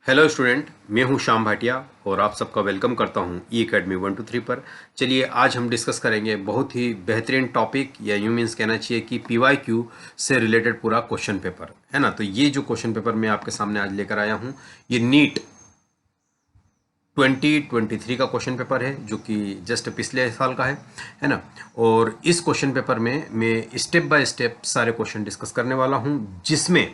Hello student, मैं हूं श्याम भाटिया और आप सबका वेलकम करता हूं ई अकेडमी 1 2 3 पर। चलिए आज हम डिस्कस करेंगे बहुत ही बेहतरीन टॉपिक या यूँ मीन्स कहना चाहिए कि पीवाईक्यू से रिलेटेड पूरा क्वेश्चन पेपर है ना। तो ये जो क्वेश्चन पेपर मैं आपके सामने आज लेकर आया हूं ये नीट 2023 का क्वेश्चन पेपर है जो कि जस्ट पिछले साल का है ना। और इस क्वेश्चन पेपर में मैं स्टेप बाय स्टेप सारे क्वेश्चन डिस्कस करने वाला हूं जिसमें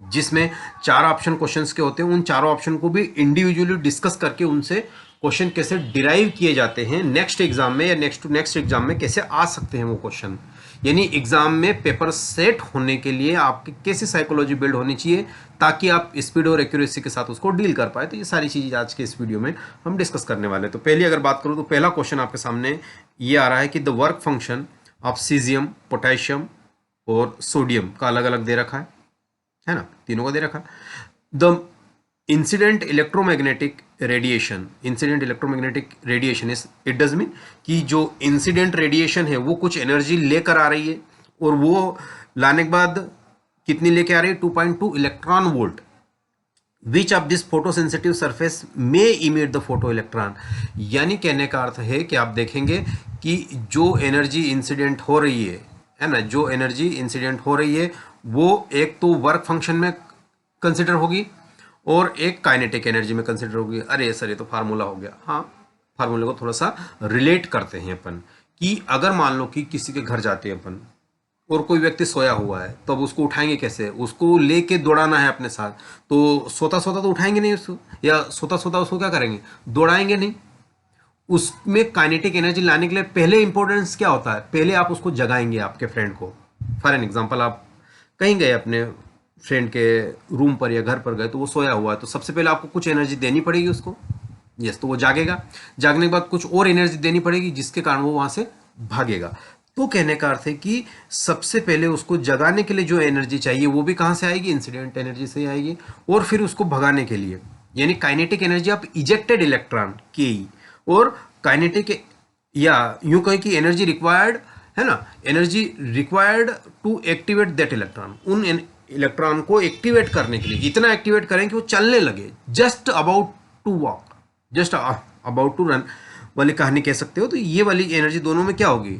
जिसमें चार ऑप्शन क्वेश्चंस के होते हैं। उन चारों ऑप्शन को भी इंडिविजुअली डिस्कस करके उनसे क्वेश्चन कैसे डिराइव किए जाते हैं नेक्स्ट एग्जाम में या नेक्स्ट टू नेक्स्ट एग्जाम में कैसे आ सकते हैं वो क्वेश्चन, यानी एग्जाम में पेपर सेट होने के लिए आपकी कैसी साइकोलॉजी बिल्ड होनी चाहिए ताकि आप स्पीड और एक्यूरेसी के साथ उसको डील कर पाए। तो ये सारी चीज़ें आज के इस वीडियो में हम डिस्कस करने वाले हैं। तो पहले अगर बात करूँ तो पहला क्वेश्चन आपके सामने ये आ रहा है कि the work function of caesium, potassium और सोडियम का अलग अलग दे रखा है ना, तीनों का दे रखा। The incident electromagnetic radiation is it does mean कि जो इंसिडेंट रेडिएशन है वो कुछ एनर्जी लेकर आ रही है और वो लाने के बाद कितनी लेके आ रही है 2.2 electron volt. Which of this photo sensitive surface में इमिट द फोटो इलेक्ट्रॉन, यानी कहने का अर्थ है कि आप देखेंगे कि जो एनर्जी इंसिडेंट हो रही है ना, जो एनर्जी इंसिडेंट हो रही है वो एक तो वर्क फंक्शन में कंसिडर होगी और एक काइनेटिक एनर्जी में कंसिडर होगी। अरे सर ये तो फार्मूला हो गया। हाँ, फार्मूले को थोड़ा सा रिलेट करते हैं अपन कि अगर मान लो कि किसी के घर जाते हैं अपन और कोई व्यक्ति सोया हुआ है तो अब उसको उठाएंगे कैसे, उसको लेके दौड़ाना है अपने साथ। तो सोता सोता तो उठाएंगे नहीं उसको, या सोता सोता उसको क्या करेंगे, दौड़ाएंगे नहीं। उसमें काइनेटिक एनर्जी लाने के लिए पहले इंपॉर्टेंस क्या होता है, पहले आप उसको जगाएंगे आपके फ्रेंड को। फॉर एन एग्जाम्पल आप कहीं गए अपने फ्रेंड के रूम पर या घर पर गए तो वो सोया हुआ है, तो सबसे पहले आपको कुछ एनर्जी देनी पड़ेगी उसको। यस, तो वो जागेगा, जागने के बाद कुछ और एनर्जी देनी पड़ेगी जिसके कारण वो वहां से भागेगा। तो कहने का अर्थ है कि सबसे पहले उसको जगाने के लिए जो एनर्जी चाहिए वो भी कहां से आएगी, इंसिडेंट एनर्जी से आएगी। और फिर उसको भगाने के लिए यानी kinetic energy of ejected electron के, और काइनेटिक या यूं कहें कि एनर्जी रिक्वायर्ड है ना, energy required to activate that electron, उन इलेक्ट्रॉन को एक्टिवेट करने के लिए इतना एक्टिवेट करें कि वो चलने लगे, just about to walk, just about to run वाली कहानी कह सकते हो। तो ये वाली एनर्जी दोनों में क्या होगी,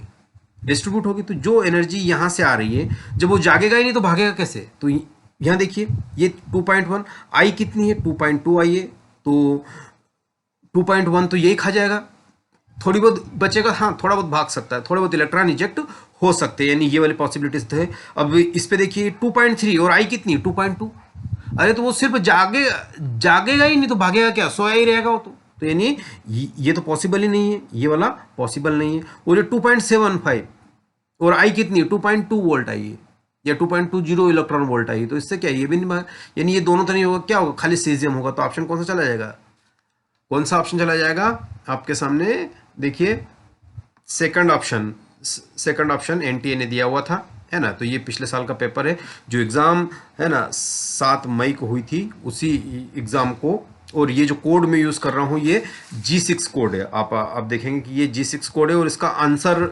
डिस्ट्रीब्यूट होगी। तो जो एनर्जी यहां से आ रही है जब वो जागेगा ही नहीं तो भागेगा कैसे, तो यहां देखिए ये 2.1 आई कितनी है, 2.2 आई है, तो 2.1 तो यही खा जाएगा, थोड़ी बहुत बचेगा। हाँ, थोड़ा बहुत भाग सकता है, थोड़े बहुत इलेक्ट्रॉन इजेक्ट हो सकते हैं, यानी ये वाली पॉसिबिलिटीज थे। अब इस पे देखिए 2.3 और आई कितनी 2.2। अरे तो वो सिर्फ जागेगा ही नहीं तो भागेगा क्या, सोया ही रहेगा वो तो यानी ये तो पॉसिबल ही नहीं है, ये वाला पॉसिबल नहीं है। और ये 2.75 और आई कितनी 2.2 वोल्ट आई है या 2.20 इलेक्ट्रॉन वोल्ट आई, तो इससे क्या ये भी नहीं, यानी ये दोनों तो नहीं होगा, क्या होगा, खाली सीजियम होगा। तो ऑप्शन कौन सा चला जाएगा, कौन सा ऑप्शन चला जाएगा आपके सामने, देखिए सेकंड ऑप्शन एनटीए ने दिया हुआ था, है ना। तो ये पिछले साल का पेपर है जो एग्जाम है ना 7 मई को हुई थी, उसी एग्जाम को। और ये जो कोड मैं यूज कर रहा हूं ये G6 कोड है। आप देखेंगे कि ये G6 कोड है और इसका आंसर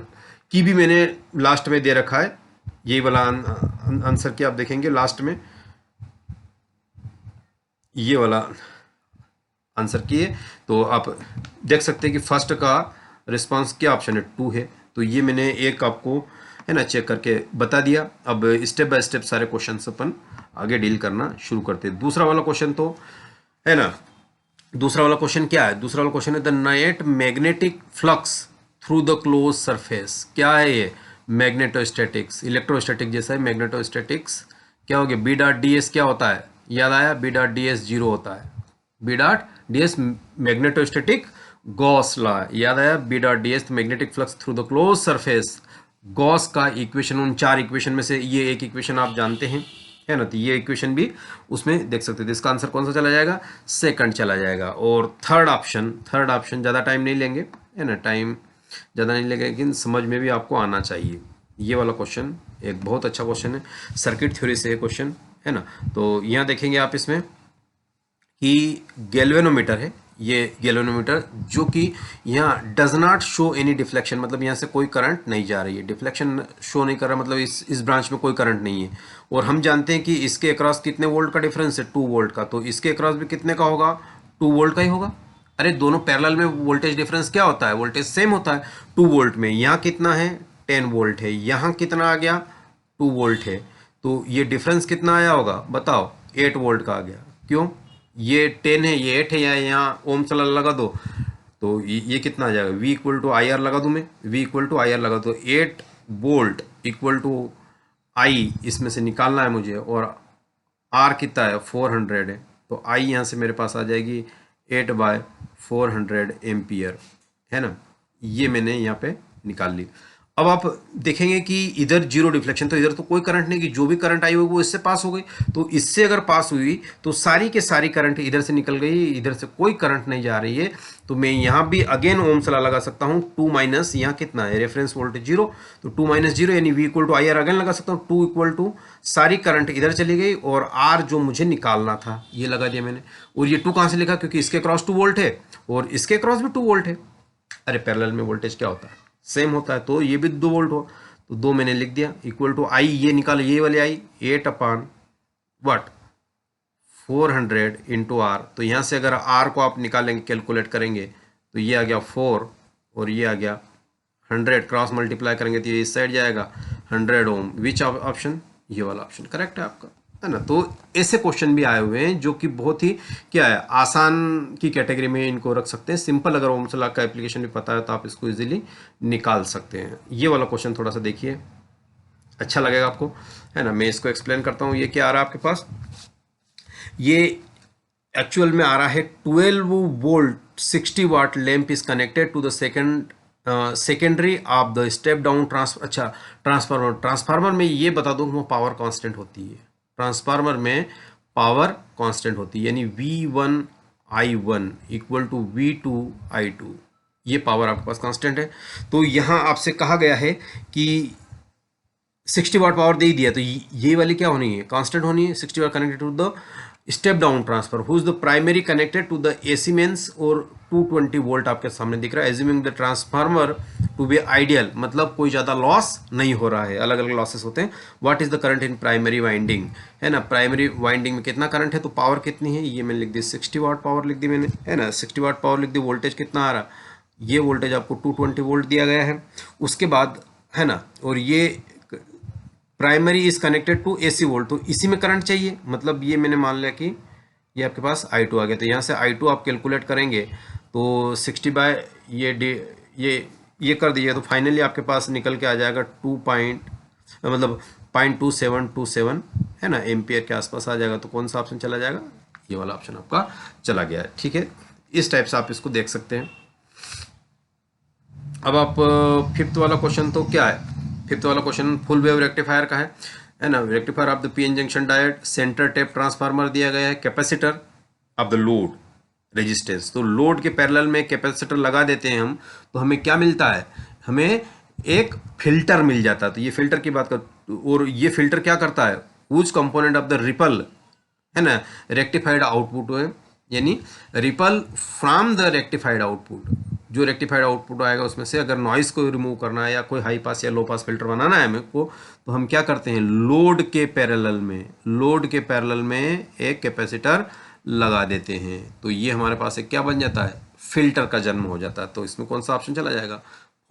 की भी मैंने लास्ट में दे रखा है, यही वाला आंसर की आप देखेंगे लास्ट में ये वाला आंसर की है। तो आप देख सकते हैं कि फर्स्ट का रिस्पांस क्या ऑप्शन है 2 है। तो ये मैंने एक आपको है ना चेक करके बता दिया। अब स्टेप बाय स्टेप सारे क्वेश्चन अपन आगे डील करना शुरू करते हैं। दूसरा वाला क्वेश्चन तो है ना, दूसरा वाला क्वेश्चन क्या है, दूसरा वाला क्वेश्चन है the net magnetic flux through the close surface. क्या है ये, मैग्नेटोस्टैटिक्स, इलेक्ट्रोस्टैटिक जैसा है मैग्नेटोस्टैटिक्स। क्या हो गया, बी डॉट डी एस क्या होता है, याद आया, बी डॉट डी एस 0 होता है, B dot D S magnetostatic Gauss law, याद आया, B dot D S magnetic flux through the close surface. Gauss का इक्वेशन, उन 4 इक्वेशन में से ये एक इक्वेशन आप जानते हैं, है ना। तो ये इक्वेशन भी उसमें देख सकते थे। इसका आंसर कौन सा चला जाएगा, सेकंड चला जाएगा। और थर्ड ऑप्शन ज़्यादा टाइम नहीं लेंगे, है ना, टाइम ज़्यादा नहीं लेंगे लेकिन समझ में भी आपको आना चाहिए। ये वाला क्वेश्चन एक बहुत अच्छा क्वेश्चन है, सर्किट थ्योरी से क्वेश्चन, है ना। तो यहाँ देखेंगे आप इसमें कि गैल्वेनोमीटर है, ये गैल्वेनोमीटर, जो कि यहाँ does not show any deflection, मतलब यहाँ से कोई करंट नहीं जा रही है, डिफ्लेक्शन शो नहीं कर रहा, मतलब इस ब्रांच में कोई करंट नहीं है। और हम जानते हैं कि इसके अक्रॉस कितने वोल्ट का डिफरेंस है, 2 वोल्ट का, तो इसके अक्रॉस भी कितने का होगा, 2 वोल्ट का ही होगा। अरे दोनों पैरेलल में वोल्टेज डिफरेंस क्या होता है, वोल्टेज सेम होता है 2 वोल्ट में। यहाँ कितना है 10 वोल्ट है, यहाँ कितना आ गया 2 वोल्ट है, तो ये डिफरेंस कितना आया होगा बताओ, 8 वोल्ट का आ गया। क्यों, ये 10 है ये 8 है, यहाँ ओम्स लॉ लगा दो तो ये कितना आ जाएगा, V equal to I R लगा दूँ मैं, V equal to I R लगा दो, 8 वोल्ट इक्वल टू आई इसमें से निकालना है मुझे, और R कितना है 400 है, तो I यहाँ से मेरे पास आ जाएगी 8/400 एम्पियर, है ना। ये मैंने यहाँ पे निकाल ली। अब आप देखेंगे कि इधर जीरो डिफ्लेक्शन, तो इधर तो कोई करंट नहीं, कि जो भी करंट आई होगी वो इससे पास हो गई, तो इससे अगर पास हुई तो सारी के सारी करंट इधर से निकल गई, इधर से कोई करंट नहीं जा रही है। तो मैं यहाँ भी अगेन ओम्स लॉ लगा सकता हूँ, 2 माइनस यहाँ कितना है रेफरेंस वोल्टेज 0, तो 2 माइनस 0 यानी V equal to I R again लगा सकता हूँ, 2 इक्वल टू सारी करंट इधर चली गई और R जो मुझे निकालना था ये लगा दिया मैंने। और ये 2 कहाँ से लिखा, क्योंकि इसके क्रॉस 2 वोल्ट है और इसके क्रॉस भी 2 वोल्ट है। अरे पैरेलल में वोल्टेज क्या होता है, सेम होता है, तो ये भी 2 वोल्ट हो, तो 2 मैंने लिख दिया इक्वल टू आई, ये निकालो ये वाले आई 8/400 इंटू आर। तो यहाँ से अगर आर को आप निकालेंगे कैलकुलेट करेंगे तो ये आ गया 4 और ये आ गया 100, क्रॉस मल्टीप्लाई करेंगे तो ये इस साइड जाएगा 100 ओम। विच ऑप्शन, ये वाला ऑप्शन करेक्ट है आपका, है ना। तो ऐसे क्वेश्चन भी आए हुए हैं जो कि बहुत ही क्या है आसान की कैटेगरी में इनको रख सकते हैं। सिंपल अगर ओम्स लॉ का एप्लीकेशन भी पता है तो आप इसको इजीली निकाल सकते हैं। ये वाला क्वेश्चन थोड़ा सा देखिए, अच्छा लगेगा आपको, है ना। मैं इसको एक्सप्लेन करता हूँ। ये क्या आ रहा है आपके पास, ये एक्चुअल में आ रहा है 12 volt 60 watt lamp is connected to the secondary of the step down transformer में ये बता दूं वो पावर कांस्टेंट होती है, ट्रांसफार्मर में पावर कांस्टेंट होती है, यानी V1I1 इक्वल टू V2I2, ये पावर आपके पास कांस्टेंट है। तो यहाँ आपसे कहा गया है कि 60 वाट पावर दे ही दिया, तो ये वाली क्या होनी है, कांस्टेंट होनी है। 60 watt connected to the step down transformer who is the primary connected to the AC mains, और 220 वोल्ट आपके सामने दिख रहा है। Assuming the transformer to be ideal, मतलब कोई ज़्यादा लॉस नहीं हो रहा है, अलग अलग लॉसेस होते हैं। What is the current in primary winding, है ना, प्राइमरी वाइंडिंग में कितना करंट है, तो पावर कितनी है, ये मैंने लिख दी 60 वाट पावर लिख दी मैंने, है ना। 60 वाट पावर लिख दी। वोल्टेज कितना आ रहा, ये वोल्टेज आपको 220 वोल्ट दिया गया है। उसके बाद, है ना, और ये primary is connected to AC volt, तो इसी में करंट चाहिए, मतलब ये मैंने मान लिया कि ये आपके पास I2 आ गया। तो यहाँ से I2 आप कैलकुलेट करेंगे तो 60 बाय ये कर दीजिए, तो फाइनली आपके पास निकल के आ जाएगा 0.2727 है ना एम्पियर के आसपास आ जाएगा। तो कौन सा ऑप्शन चला जाएगा, ये वाला ऑप्शन आपका चला गया है, ठीक है। इस टाइप से आप इसको देख सकते हैं। अब आप फिफ्थ वाला क्वेश्चन, तो क्या है फिफ्थ वाला क्वेश्चन, फुल वेव रेक्टिफायर का है ना। Rectifier of the PN junction diode, centre tap transformer दिया गया है, capacitor of the load resistance, तो लोड के पैरेलल में कैपेसिटर लगा देते हैं हम, तो हमें क्या मिलता है, हमें एक फिल्टर मिल जाता है। तो ये फिल्टर की बात कर, और ये फिल्टर क्या करता है, which component of the ripple, है ना, रेक्टिफाइड आउटपुट है, यानी ripple from the rectified output, जो रेक्टिफाइड आउटपुट आएगा उसमें से अगर नॉइस को रिमूव करना है या कोई हाई पास या लो पास फिल्टर बनाना है मेरे को, तो हम क्या करते हैं, लोड के पैरेलल में एक कैपेसिटर लगा देते हैं। तो ये हमारे पास एक क्या बन जाता है, फिल्टर का जन्म हो जाता है। तो इसमें कौन सा ऑप्शन चला जाएगा,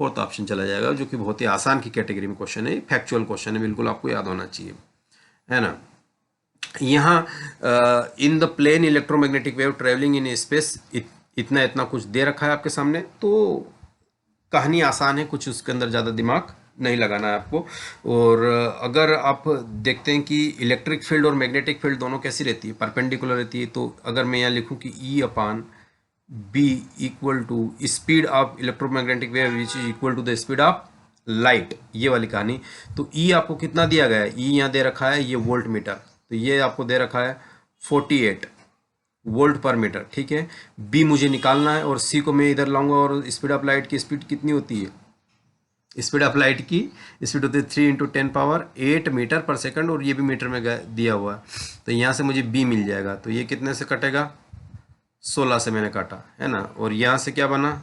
फोर्थ ऑप्शन चला जाएगा, जो कि बहुत ही आसान की कैटेगरी में क्वेश्चन है, फैक्चुअल क्वेश्चन है, बिल्कुल आपको याद होना चाहिए, है ना। यहाँ in the plane electromagnetic wave travelling in space, इतना कुछ दे रखा है आपके सामने। तो कहानी आसान है, कुछ उसके अंदर ज़्यादा दिमाग नहीं लगाना है आपको। और अगर आप देखते हैं कि इलेक्ट्रिक फील्ड और मैग्नेटिक फील्ड दोनों कैसी रहती है, परपेंडिकुलर रहती है। तो अगर मैं यहाँ लिखूँ कि E/B equal to speed of electromagnetic wave which is equal to the speed of light, ये वाली कहानी। तो E आपको कितना दिया गया है, E यहाँ दे रखा है, ये वोल्ट मीटर, तो ये आपको दे रखा है 48 वोल्ट पर मीटर, ठीक है। B मुझे निकालना है, और C को मैं इधर लाऊंगा, और स्पीड ऑफ लाइट की स्पीड कितनी होती है, स्पीड ऑफ लाइट की स्पीड होती है 3 × 10⁸ मीटर पर सेकंड, और ये भी मीटर में दिया हुआ है। तो यहाँ से मुझे B मिल जाएगा, तो ये कितने से कटेगा, 16 से मैंने काटा, है ना, और यहाँ से क्या बना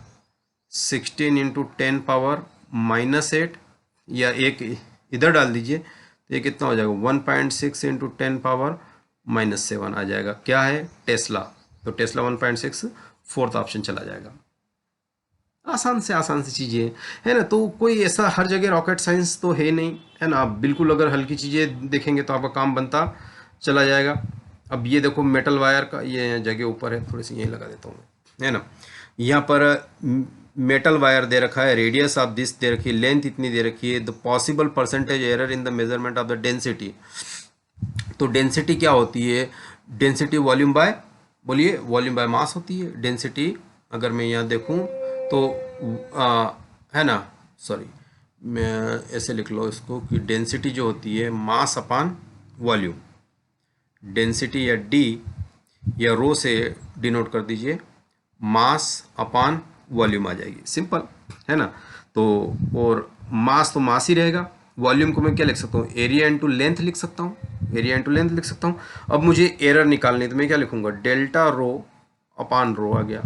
16 इंटू 10 पावर -8, या एक इधर डाल दीजिए तो ये कितना हो जाएगा 1.6 इंटू 10 पावर -7 आ जाएगा। क्या है टेस्ला, तो टेस्ला 1.6 फोर्थ ऑप्शन चला जाएगा। आसान से आसान सी चीज़ें है ना, तो कोई ऐसा हर जगह रॉकेट साइंस तो है नहीं, है ना। आप बिल्कुल अगर हल्की चीज़ें देखेंगे तो आपका काम बनता चला जाएगा। अब ये देखो मेटल वायर का ये जगह ऊपर है, थोड़ी सी यहीं लगा देता हूँ, है ना। यहाँ पर मेटल वायर दे रखा है, रेडियस ऑफ दिस दे रखी है, लेंथ इतनी दे रखी है, the possible percentage error in the measurement of the density. तो डेंसिटी क्या होती है, डेंसिटी वॉल्यूम बाय, बोलिए वॉल्यूम बाय मास होती है डेंसिटी। अगर मैं यहाँ देखूँ तो है ना, सॉरी मैं ऐसे लिख लो इसको कि डेंसिटी जो होती है मास अपान वॉल्यूम, डेंसिटी या डी या रो से डिनोट कर दीजिए, मास अपान वॉल्यूम आ जाएगी, सिंपल, है ना। तो और मास तो मास ही रहेगा, वॉल्यूम को मैं क्या लिख सकता हूँ, एरिया इंटू लेंथ लिख सकता हूँ, एरिया इंटू लेंथ लिख सकता हूँ। अब मुझे एरर निकालनी है तो मैं क्या लिखूंगा, डेल्टा रो अपान रो आ गया,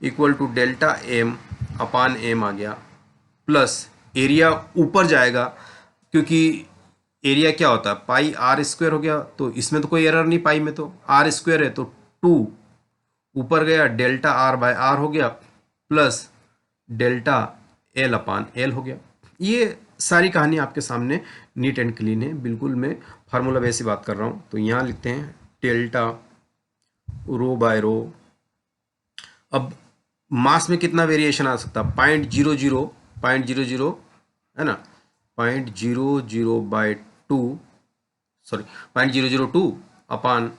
equal to delta M upon M आ गया, प्लस एरिया ऊपर जाएगा क्योंकि एरिया क्या होता है पाई आर स्क्वायर हो गया, तो इसमें तो कोई एरर नहीं, पाई में तो आर स्क्वायर है, तो 2 ऊपर गया, डेल्टा आर बाय आर हो गया, प्लस डेल्टा एल अपान एल हो गया। ये सारी कहानी आपके सामने नीट एंड क्लीन है, बिल्कुल मैं फार्मूला वैसी बात कर रहा हूँ। तो यहाँ लिखते हैं डेल्टा रो बाय रो। अब मास में कितना वेरिएशन आ सकता है, 0.00 है ना, 0.00/2 सॉरी 0.002 अपान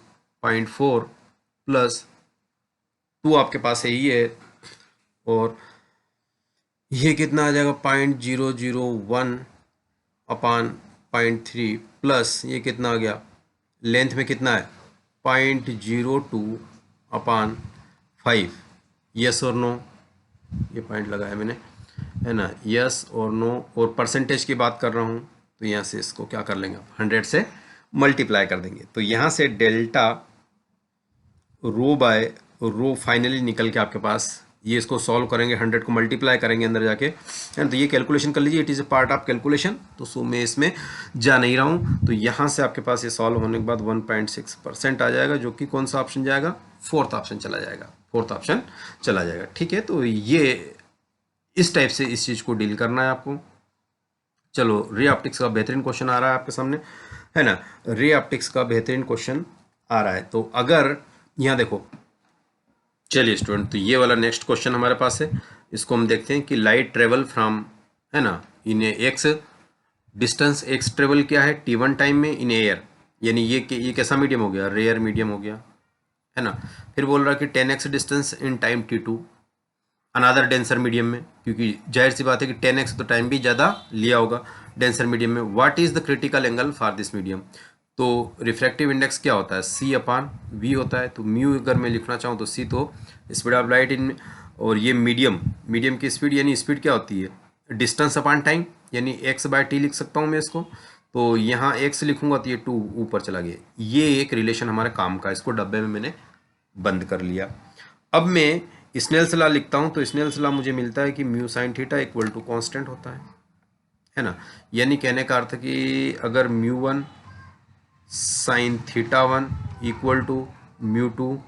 0.4 प्लस 2 आपके पास है ही है, और ये कितना आ जाएगा 0.001 अपान 0.3 प्लस ये कितना आ गया, लेंथ में कितना है 0.02 अपान 5, यस और नो, ये पॉइंट लगाया मैंने, है ना, यस और नो। और परसेंटेज की बात कर रहा हूँ तो यहाँ से इसको क्या कर लेंगे 100 से मल्टीप्लाई कर देंगे, तो यहाँ से डेल्टा रो बाय रो फाइनली निकल के आपके पास, ये इसको सॉल्व करेंगे 100 को मल्टीप्लाई करेंगे अंदर जाके, है तो ये कैलकुलेशन कर लीजिए, it is a part of calculation, तो सो मैं इसमें जा नहीं रहा हूँ। तो यहाँ से आपके पास ये सॉल्व होने के बाद 1.6% आ जाएगा, जो कि कौन सा ऑप्शन जाएगा, फोर्थ ऑप्शन चला जाएगा, फोर्थ ऑप्शन चला जाएगा। ठीक है, तो ये इस टाइप से इस चीज़ को डील करना है आपको। चलो रे ऑप्टिक्स का बेहतरीन क्वेश्चन आ रहा है आपके सामने, है ना, रे ऑप्टिक्स का बेहतरीन क्वेश्चन आ रहा है। तो अगर यहाँ देखो, चलिए स्टूडेंट, तो ये वाला नेक्स्ट क्वेश्चन हमारे पास है, इसको हम देखते हैं कि लाइट ट्रेवल फ्रॉम, है ना, इन एक्स डिस्टेंस, एक्स ट्रेवल क्या है t1 टाइम में इन एयर, यानी ये कैसा मीडियम हो गया, रेयर मीडियम हो गया, है ना। फिर बोल रहा है कि 10x distance in time t2 another denser medium में, क्योंकि जाहिर सी बात है कि 10x तो टाइम भी ज़्यादा लिया होगा डेंसर मीडियम में। What is the critical angle for this medium, तो रिफ्रैक्टिव इंडेक्स क्या होता है, c अपान v होता है, तो म्यू अगर मैं लिखना चाहूँ तो c तो स्पीड ऑफ लाइट इन, और ये मीडियम की स्पीड, यानी स्पीड क्या होती है डिस्टेंस अपान टाइम, यानी x/t लिख सकता हूँ मैं इसको। तो यहाँ x लिखूंगा तो ये 2 ऊपर चला गया, ये एक रिलेशन हमारे काम का, इसको डब्बे में मैंने बंद कर लिया। अब मैं स्नेल्स लॉ लिखता हूँ, तो स्नेल्स लॉ मुझे मिलता है कि mu sine theta equal to constant होता है ना, यानी कहने का अर्थ कि अगर μ1 sine theta 1 equal to μ2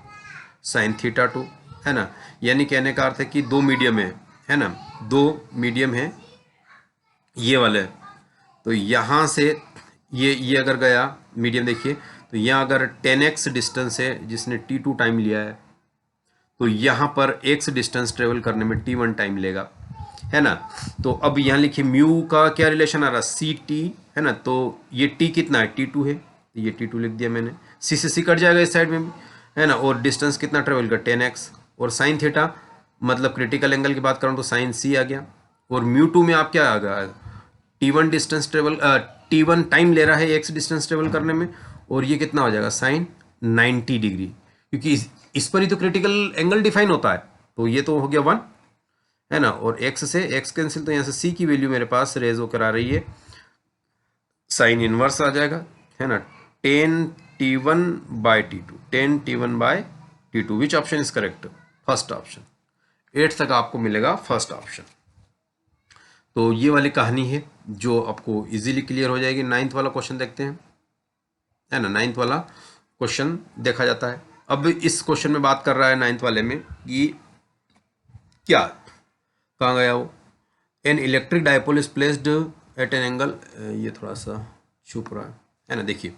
sine theta 2, है ना, यानी कहने का अर्थ है कि दो मीडियम है ना, दो मीडियम है ये वाले, तो यहाँ से ये अगर गया मीडियम, देखिए तो यहाँ अगर 10x डिस्टेंस है जिसने t2 टाइम लिया है, तो यहाँ पर x डिस्टेंस ट्रेवल करने में t1 टाइम लेगा, है ना। तो अब यहाँ लिखिए म्यू का क्या रिलेशन आ रहा है, सी टी, है ना, तो ये t कितना है t2 है, ये t2 लिख दिया मैंने, c से c कट जाएगा इस साइड में, है ना, और डिस्टेंस कितना ट्रेवल कर 10x, और साइन थीटा मतलब क्रिटिकल एंगल की बात करूँ तो साइन c आ गया, और म्यू2 में आप क्या आ गया, t1 distance travel t1 time ले रहा है x डिस्टेंस ट्रेवल करने में, और ये कितना हो जाएगा साइन 90 डिग्री, क्योंकि इस पर ही तो क्रिटिकल एंगल डिफाइन होता है, तो ये तो हो गया 1, है ना, और x से x कैंसिल, तो यहाँ से c की वैल्यू मेरे पास रेज होकर आ रही है, साइन इनवर्स आ जाएगा, है ना, 10t1/t2, 10t1/t2, T2 which option is correct? First option. 8 तक आपको मिलेगा फर्स्ट ऑप्शन। तो ये वाली कहानी है जो आपको इजीली क्लियर हो जाएगी। 9th वाला क्वेश्चन देखते हैं, है ना। 9th वाला क्वेश्चन देखा जाता है। अब इस क्वेश्चन में बात कर रहा है 9th वाले में कि क्या, कहाँ गया वो, an electric dipole is placed at an angle, ये थोड़ा सा छुप रहा है ना, देखिए,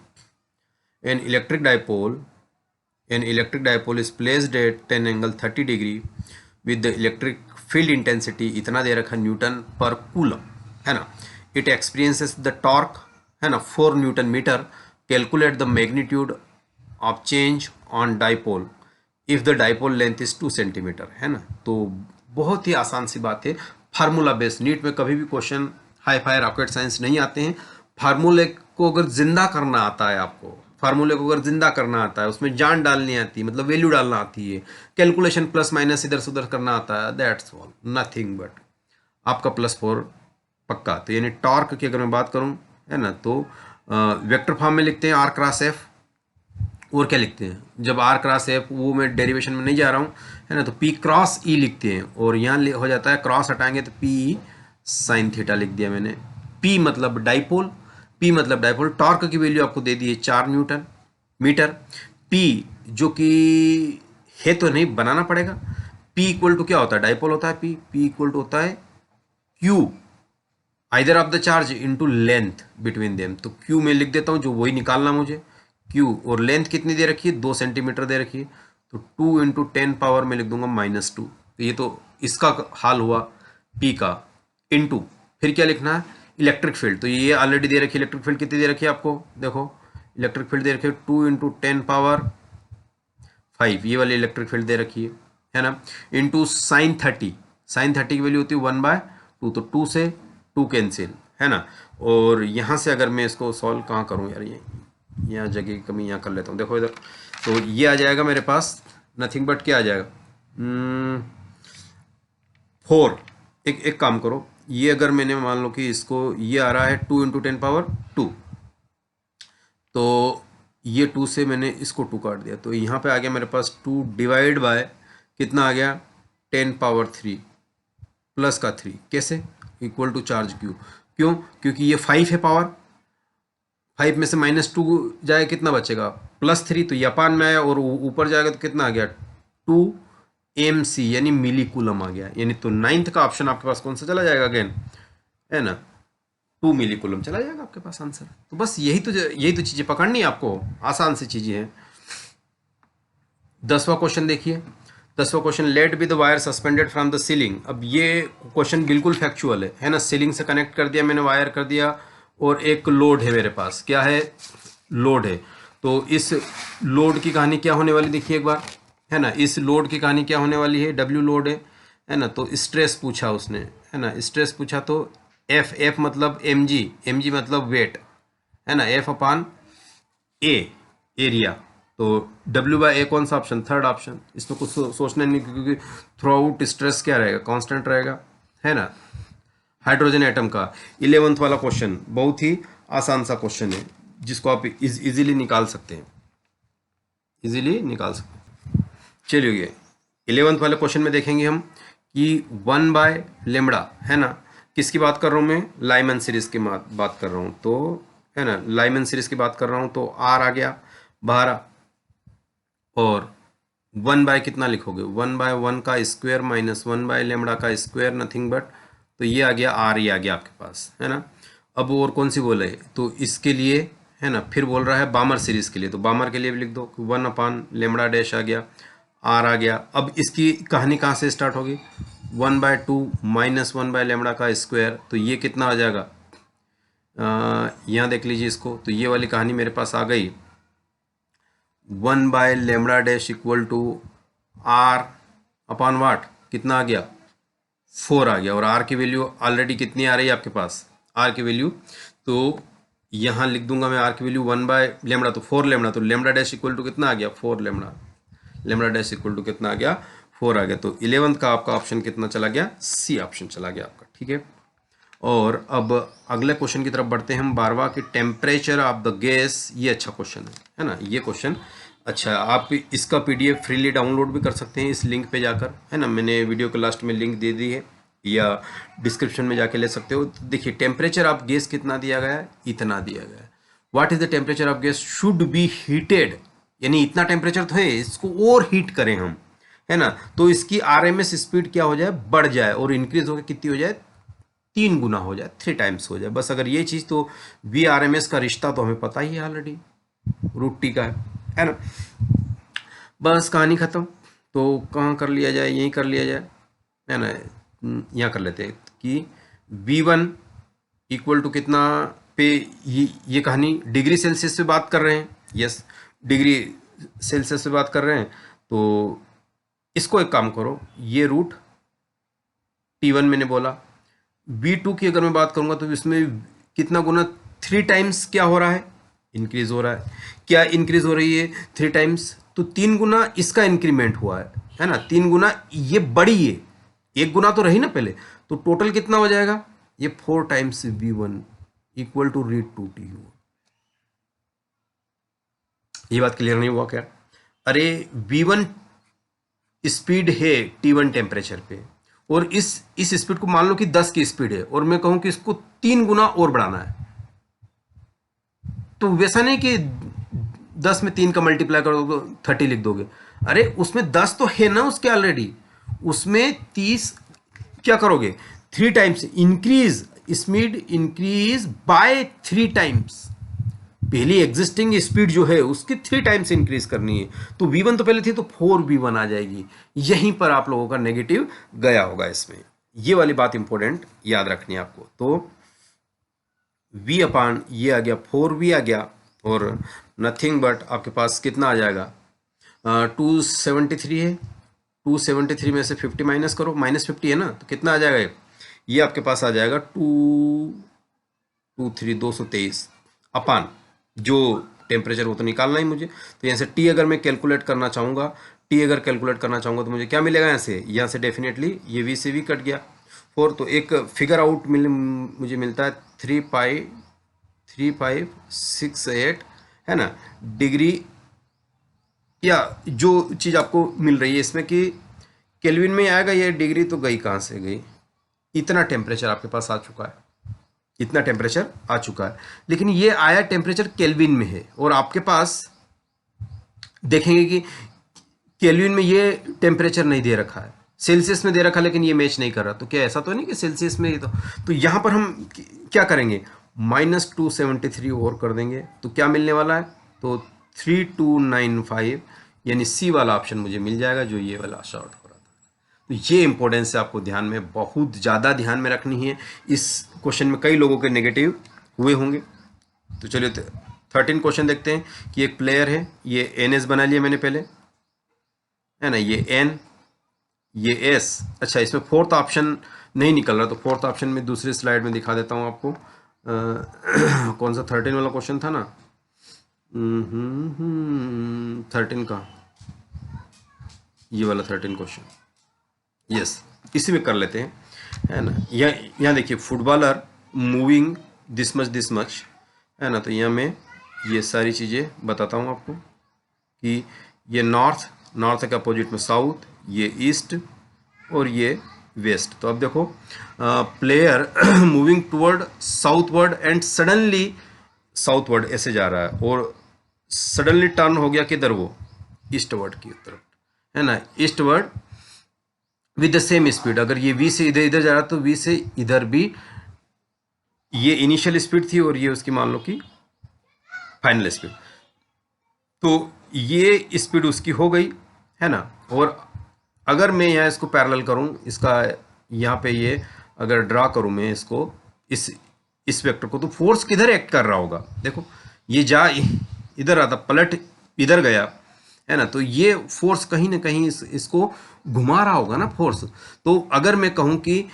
an electric dipole is placed at an angle 30 degree with the electric field intensity, इतना दे रखा न्यूटन पर कूलम, है ना। इट एक्सपीरियंसेस द टॉर्क, है ना, 4 newton metre. Calculate the magnitude of change on dipole if the dipole length is 2 centimetre, है ना। तो बहुत ही आसान सी बात है, फार्मूला बेस्ड। नीट में कभी भी question hi fi rocket science नहीं आते हैं। फार्मूले को अगर जिंदा करना आता है आपको, फार्मूले को अगर जिंदा करना आता है, उसमें जान डालनी आती है, मतलब वैल्यू डालना आती है, कैलकुलेशन प्लस माइनस इधर से उधर करना आता है, दैट्स ऑल, नथिंग बट आपका +4 पक्का। तो यानी टॉर्क की अगर मैं बात करूं, है ना, तो वेक्टर फॉर्म में लिखते हैं R क्रॉस F, और क्या लिखते हैं, जब R क्रॉस F, वो मैं डेरिवेशन में नहीं जा रहा हूँ, है ना, तो P क्रॉस E लिखते हैं, और यहाँ हो जाता है क्रॉस हटाएंगे तो PE साइन थीटा लिख दिया मैंने। P मतलब डाइपोल, टॉर्क की वैल्यू आपको दे दी है 4 न्यूटन मीटर। P जो कि है तो नहीं, बनाना पड़ेगा। P इक्वल टू क्या होता है, डाइपोल होता है P इक्वल टू होता है Q either of the charge into length between them. तो Q में लिख देता हूँ, जो वही निकालना मुझे, Q, और लेंथ कितनी दे रखी है, 2 सेंटीमीटर दे रखी है, तो 2 × 10 पावर में लिख दूंगा -2। तो ये तो इसका हाल हुआ P का, इनटू फिर क्या लिखना है, इलेक्ट्रिक फील्ड। तो ये ऑलरेडी दे रखी है, इलेक्ट्रिक फील्ड कितनी दे रखी है आपको, देखो इलेक्ट्रिक फील्ड दे रखी है 2 × 10 पावर 5, ये वाली इलेक्ट्रिक फील्ड दे रखी है ना, इनटू sin 30 की वैल्यू होती है 1/2, तो 2 से 2 कैंसिल, है ना। और यहाँ से अगर मैं इसको सॉल्व कहाँ करूँ यार, ये यहाँ जगह की कमी, यहाँ कर लेता हूँ, देखो इधर, तो ये आ जाएगा मेरे पास नथिंग बट क्या आ जाएगा, 4। एक काम करो, ये अगर मैंने मान लो कि इसको, ये आ रहा है 2 × 10 पावर 2, तो ये 2 से मैंने इसको 2 काट दिया, तो यहाँ पे आ गया मेरे पास 2 डिवाइड बाय कितना आ गया, 10 पावर 3 प्लस का 3, कैसे, इक्वल टू चार्ज Q। क्यों, क्योंकि ये 5 है पावर, 5 में से -2 जाए कितना बचेगा, +3, तो ये अपान में आया, और ऊपर जाएगा तो कितना आ गया 2 mc यानी मिली कूलम आ गया। यानी तो 9th का ऑप्शन आपके पास कौन सा चला जाएगा अगेन, है ना, 2 मिली कूलम चला जाएगा आपके पास आंसर। तो बस यही तो चीजें पकड़नी है आपको, आसान सी चीजें हैं। 10वां क्वेश्चन देखिए, 10वां question, let be the wire suspended from the ceiling. अब ये क्वेश्चन बिल्कुल फैक्चुअल है ना, सीलिंग से कनेक्ट कर दिया मैंने, वायर कर दिया, और एक लोड है मेरे पास, क्या है, लोड है। तो इस लोड की कहानी क्या होने वाली देखिए एक बार, है ना, इस लोड की कहानी क्या होने वाली है, W लोड है ना। तो स्ट्रेस पूछा उसने, है ना, स्ट्रेस पूछा, तो F मतलब mg मतलब वेट, है ना, F/A एरिया। तो W/A कौन सा ऑप्शन, थर्ड ऑप्शन। इसमें कुछ सोचना नहीं, क्योंकि थ्रू आउट स्ट्रेस क्या रहेगा, कांस्टेंट रहेगा, है ना, हाइड्रोजन एटम का। 11th वाला क्वेश्चन बहुत ही आसान सा क्वेश्चन है, जिसको आप इजीली निकाल सकते हैं, चलिए 11th वाले क्वेश्चन में देखेंगे हम कि 1/λ, है ना, किसकी बात कर रहा हूँ मैं, लाइमन सीरीज की बात कर रहा हूँ, तो है ना, लाइमन सीरीज की बात कर रहा हूँ, तो R आ गया बाहर, और 1 कितना लिखोगे, 1/1 का स्क्वायर माइनस 1/λ का स्क्वायर, नथिंग बट, तो ये आ गया R, ये आ गया आपके पास, है ना। अब और कौन सी बोले, तो इसके लिए, है ना, फिर बोल रहा है बामर सीरीज के लिए, तो बामर के लिए भी लिख दो 1/λ' आ गया, R आ गया। अब इसकी कहानी कहाँ से स्टार्ट होगी, 1/2 माइनस 1/λ का स्क्वायर, तो ये कितना आ जाएगा, यहाँ देख लीजिए इसको, तो ये वाली कहानी मेरे पास आ गई, 1/λ' इक्वल टू R/वाट, कितना आ गया, 4 आ गया। और R की वैल्यू ऑलरेडी कितनी आ रही है आपके पास, R की वैल्यू, तो यहाँ लिख दूंगा मैं R की वैल्यू 1/λ, तो 4λ, तो λ' इक्वल टू कितना आ गया, 4λ, λ' इक्वल टू कितना आ गया, 4 आ गया। तो 11th का आपका ऑप्शन कितना चला गया, C ऑप्शन चला गया आपका, ठीक है। और अब अगले क्वेश्चन की तरफ बढ़ते हैं हम, 12वां, कि टेम्परेचर ऑफ द गैस, ये अच्छा क्वेश्चन है ना, ये क्वेश्चन अच्छा, आप इसका पीडीएफ फ्रीली डाउनलोड भी कर सकते हैं इस लिंक पे जाकर, है ना। मैंने वीडियो के लास्ट में लिंक दे दी है, या डिस्क्रिप्शन में जाके ले सकते हो। तो देखिए, टेम्परेचर ऑफ गैस कितना दिया गया है, इतना दिया गया है। What is the temperature of gas should be heated, यानी इतना टेम्परेचर तो है, इसको और हीट करें हम, है ना। तो इसकी आरएमएस स्पीड क्या हो जाए, बढ़ जाए, और इंक्रीज होकर कितनी हो जाए, 3 गुना हो जाए, 3 टाइम्स हो जाए। बस अगर ये चीज़, तो वी आर एम एस का रिश्ता तो हमें पता ही है ऑलरेडी, √T का है ना। बस कहानी ख़त्म। तो कहाँ कर लिया जाए, यहीं कर लिया जाए, है ना। यहाँ कर लेते हैं कि V1 इक्वल टू कितना पे, ये कहानी डिग्री सेल्सियस से बात कर रहे हैं, यस, डिग्री सेल्सियस से बात कर रहे हैं। तो इसको एक काम करो, ये √T1 मैंने बोला, V2 की अगर मैं बात करूंगा तो इसमें कितना गुना, 3 टाइम्स क्या हो रहा है, इंक्रीज हो रहा है। क्या इंक्रीज हो रही है, 3 टाइम्स, तो 3 गुना इसका इंक्रीमेंट हुआ है ना। 3 गुना ये बड़ी है, 1 गुना तो रही ना पहले, तो टोटल कितना हो जाएगा, ये 4 times V1 equal to √2T हुआ। ये बात क्लियर नहीं हुआ क्या? अरे V1 स्पीड है T1 टेम्परेचर पे, और इस स्पीड को मान लो कि 10 की स्पीड है, और मैं कहूं कि इसको 3 गुना और बढ़ाना है, तो वैसा नहीं कि 10 में 3 का मल्टीप्लाई कर दो तो 30 लिख दोगे। अरे उसमें 10 तो है ना उसके ऑलरेडी, उसमें 30 क्या करोगे, 3 times increase, speed increase by 3 times. पहली एग्जिस्टिंग स्पीड जो है उसकी 3 टाइम्स इंक्रीज करनी है। तो V1 तो पहले थी, तो 4V1 आ जाएगी। यहीं पर आप लोगों का नेगेटिव गया होगा इसमें, ये वाली बात इंपॉर्टेंट याद रखनी है आपको। तो V अपान ये आ गया, 4V आ गया, और नथिंग बट आपके पास कितना आ जाएगा, 273 है। 273 में से 50 माइनस करो, -50 है ना, तो कितना आ जाएगा, ये आपके पास आ जाएगा 223 अपान जो टेम्परेचर वो तो निकालना ही मुझे। तो यहाँ से T अगर मैं कैलकुलेट करना चाहूँगा, तो मुझे क्या मिलेगा, यहाँ से डेफिनेटली ये V से V कट गया 4, तो एक फिगर आउट मुझे मिलता है 3.3568, है ना, डिग्री, या जो चीज़ आपको मिल रही है इसमें कि केल्विन में आएगा, ये डिग्री तो गई कहाँ से गई, इतना टेम्परेचर आपके पास आ चुका है, इतना टेम्परेचर आ चुका है। लेकिन ये आया टेम्परेचर केल्विन में है, और आपके पास देखेंगे कि केल्विन में ये टेम्परेचर नहीं दे रखा है, सेल्सियस में दे रखा है, लेकिन ये मैच नहीं कर रहा। तो क्या ऐसा तो नहीं कि सेल्सियस में ही, तो यहाँ पर हम क्या करेंगे, -273 और कर देंगे, तो क्या मिलने वाला है, तो 3295, यानी C वाला ऑप्शन मुझे मिल जाएगा, जो ये वाला शॉर्ट हो रहा था। तो ये इंपॉर्टेंस है, आपको ध्यान में, बहुत ज़्यादा ध्यान में रखनी है। इस क्वेश्चन में कई लोगों के नेगेटिव हुए होंगे। तो चलिए 13 क्वेश्चन देखते हैं कि एक प्लेयर है, ये NS बना लिया मैंने पहले, है ना, ये N, ये S। अच्छा, इसमें फोर्थ ऑप्शन नहीं निकल रहा, तो फोर्थ ऑप्शन में दूसरी स्लाइड में दिखा देता हूँ आपको। कौन सा 13 वाला क्वेश्चन था ना, 13 का, ये वाला 13 क्वेश्चन, यस, इसी में कर लेते हैं, है ना। यहाँ देखिए, फुटबॉलर मूविंग दिस मच, है ना। तो यहाँ मैं ये सारी चीज़ें बताता हूँ आपको कि ये नॉर्थ के अपोजिट में साउथ, ये ईस्ट, और ये वेस्ट। तो अब देखो, player moving toward southward and suddenly southward ऐसे जा रहा है, और सडनली टर्न हो गया किधर, वो ईस्टवर्ड की तरफ, है ना, eastward with the same speed. अगर ये V से इधर जा रहा तो V से इधर भी, ये इनिशियल स्पीड थी और ये उसकी मान लो कि फाइनल स्पीड, तो ये स्पीड उसकी हो गई, है ना। और अगर मैं यहाँ इसको पैरेलल करूँ, इसका यहाँ पे ये अगर ड्रा करूँ मैं इसको, इस वेक्टर को, तो फोर्स किधर एक्ट कर रहा होगा, देखो ये जा इधर आता, पलट इधर गया, है ना। तो ये फोर्स कहीं ना कहीं इसको घुमा रहा होगा ना फोर्स। तो अगर मैं कहूँ कि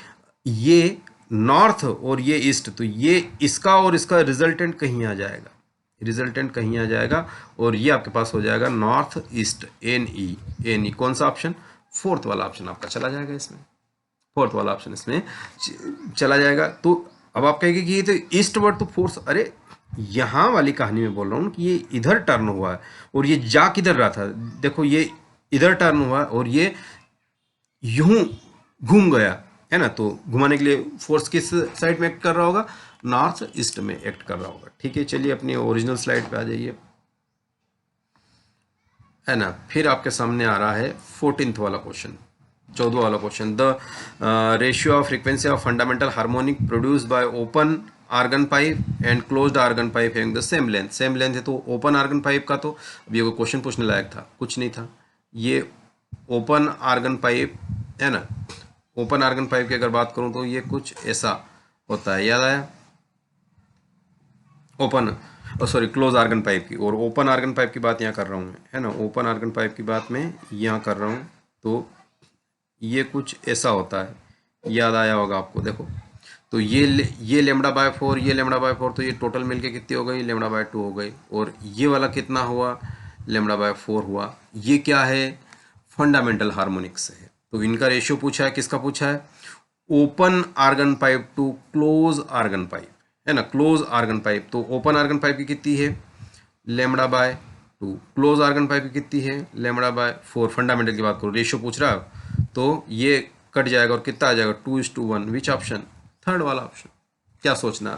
ये नॉर्थ और ये ईस्ट, तो ये इसका और इसका रिजल्टेंट कहीं आ जाएगा, और ये आपके पास हो जाएगा नॉर्थ ईस्ट, NE। कौन सा ऑप्शन, फोर्थ वाला ऑप्शन आपका चला जाएगा इसमें, फोर्थ वाला ऑप्शन इसमें चला जाएगा। तो अब आप कहेंगे कि ये तो ईस्टवर्ड तो फोर्स, अरे यहाँ वाली कहानी में बोल रहा हूँ कि ये इधर टर्न हुआ है और ये जा किधर रहा था, देखो ये इधर टर्न हुआ और ये यूं घूम गया, है ना। तो घुमाने के लिए फोर्स किस साइड में एक्ट कर रहा होगा, नॉर्थ ईस्ट में एक्ट कर रहा होगा। ठीक है, चलिए अपनी ओरिजिनल स्लाइड पे आ जाइए, है ना। फिर आपके सामने आ रहा है 14th वाला क्वेश्चन, 14वां वाला question. The ratio of frequency of fundamental harmonic produce by open organ pipe and closed organ pipe having the same length. Same length है तो ओपन आर्गन पाइप का तो अब ये क्वेश्चन पूछने लायक था, कुछ नहीं था। ये ओपन आर्गन पाइप, है ना। ओपन आर्गन पाइप की अगर बात करूं तो ये कुछ ऐसा होता है, याद आया। Open sorry close organ pipe की, और ओपन आर्गन पाइप की बात यहाँ कर रहा हूँ मैं, है ना। ओपन आर्गन पाइप की बात मैं यहाँ कर रहा हूँ, तो ये कुछ ऐसा होता है, याद आया होगा आपको। देखो तो ये लेमडा बाय 4, ये लेमडा बाय 4, तो ये टोटल मिलके कितनी हो गई, लेमडा बाय 2 हो गई। और ये वाला कितना हुआ, लेमडा बाय 4 हुआ। ये क्या है, फंडामेंटल हार्मोनिक्स है। तो इनका रेशियो पूछा है, किसका पूछा है, open organ pipe to close organ pipe, है ना। क्लोज आर्गन पाइप, तो ओपन आर्गन पाइप की कितनी है, lambda by 2, close organ pipe की कितनी है, लेमडा बाय 4। फंडामेंटल की बात करो, रेशियो पूछ रहा है, तो ये कट जाएगा और कितना आ जाएगा, 2:1। विच ऑप्शन, थर्ड वाला ऑप्शन। क्या सोचना,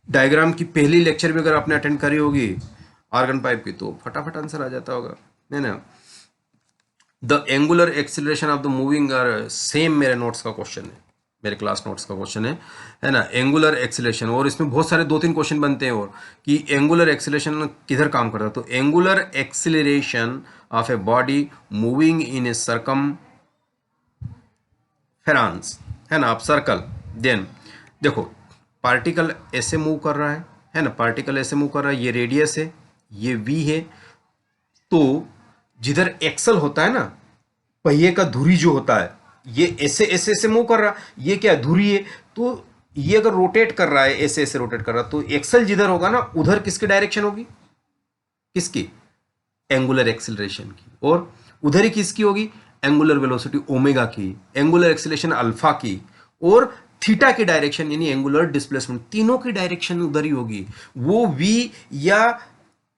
डायग्राम की पहली लेक्चर भी अगर आपने अटेंड करी होगी आर्गन पाइप की, तो फटाफट आंसर आ जाता होगा, है ना। The angular acceleration of the moving same मेरे नोट्स का क्वेश्चन है, मेरे क्लास नोट्स का क्वेश्चन है ना। एंगुलर एक्सिलेशन, और इसमें बहुत सारे 2-3 क्वेश्चन बनते हैं और कि एंगुलर एक्सिलेशन किधर काम करता है। तो angular acceleration of a body moving in a circumference, है ना, आप सर्कल। देन देखो पार्टिकल ऐसे मूव कर रहा है ना, पार्टिकल ऐसे मूव कर रहा है, ये रेडियस है, ये वी है। तो जिधर एक्सल होता है ना, पहिए का धुरी जो होता है, ये ऐसे ऐसे ऐसे मूव कर रहा, ये क्या धुरी है, तो ये अगर रोटेट कर रहा है, ऐसे ऐसे रोटेट कर रहा, तो एक्सल जिधर होगा ना, उधर किसकी डायरेक्शन होगी, किसकी, एंगुलर एक्सिलरेशन की। और उधर ही किसकी होगी, एंगुलर वेलोसिटी ओमेगा की, एंगुलर एक्सिलेशन अल्फा की, और थीटा की डायरेक्शन यानी एंगुलर डिस्प्लेसमेंट, तीनों की डायरेक्शन उधर ही होगी। वो वी या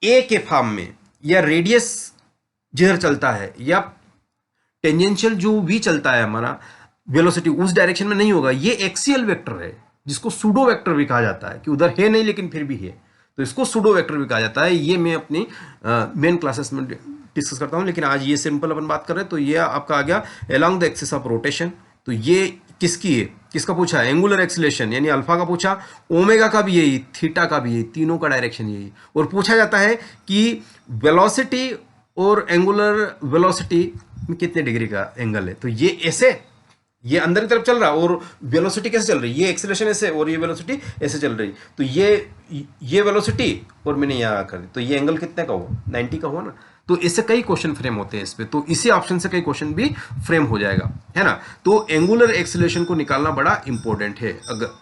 ए के फॉर्म में, या रेडियस जिधर चलता है, या टेंजेंशियल जो वी चलता है हमारा वेलोसिटी, उस डायरेक्शन में नहीं होगा। ये एक्सियल वेक्टर है, जिसको सूडो वेक्टर भी कहा जाता है, कि उधर है नहीं लेकिन फिर भी है, तो इसको सूडो वेक्टर भी कहा जाता है। ये मैं अपनी मेन क्लासेस में डिस्कस करता हूं, लेकिन आज ये सिंपल अपन बात कर रहे हैं। तो ये आपका आ गया along the axis of rotation. तो ये किसकी है, किसका पूछा है, एंगुलर एक्सिलेशन यानी अल्फा का पूछा, ओमेगा का भी यही, थीटा का भी यही, तीनों का डायरेक्शन यही। और पूछा जाता है कि वेलोसिटी और एंगुलर वेलोसिटी में कितने डिग्री का एंगल है। तो ये ऐसे, ये अंदर की तरफ चल रहा, और वेलोसिटी कैसे चल रही, ये एक्सेलरेशन ऐसे और ये वेलोसिटी ऐसे चल रही, तो ये वेलोसिटी और मैंने यहाँ कर दी, तो ये एंगल कितने का हुआ, 90 का हुआ ना। तो इससे कई क्वेश्चन फ्रेम होते हैं इस पे, तो इसी ऑप्शन से कई क्वेश्चन भी फ्रेम हो जाएगा, है ना। तो एंगुलर एक्सेलरेशन को निकालना बड़ा इंपॉर्टेंट है, अगर,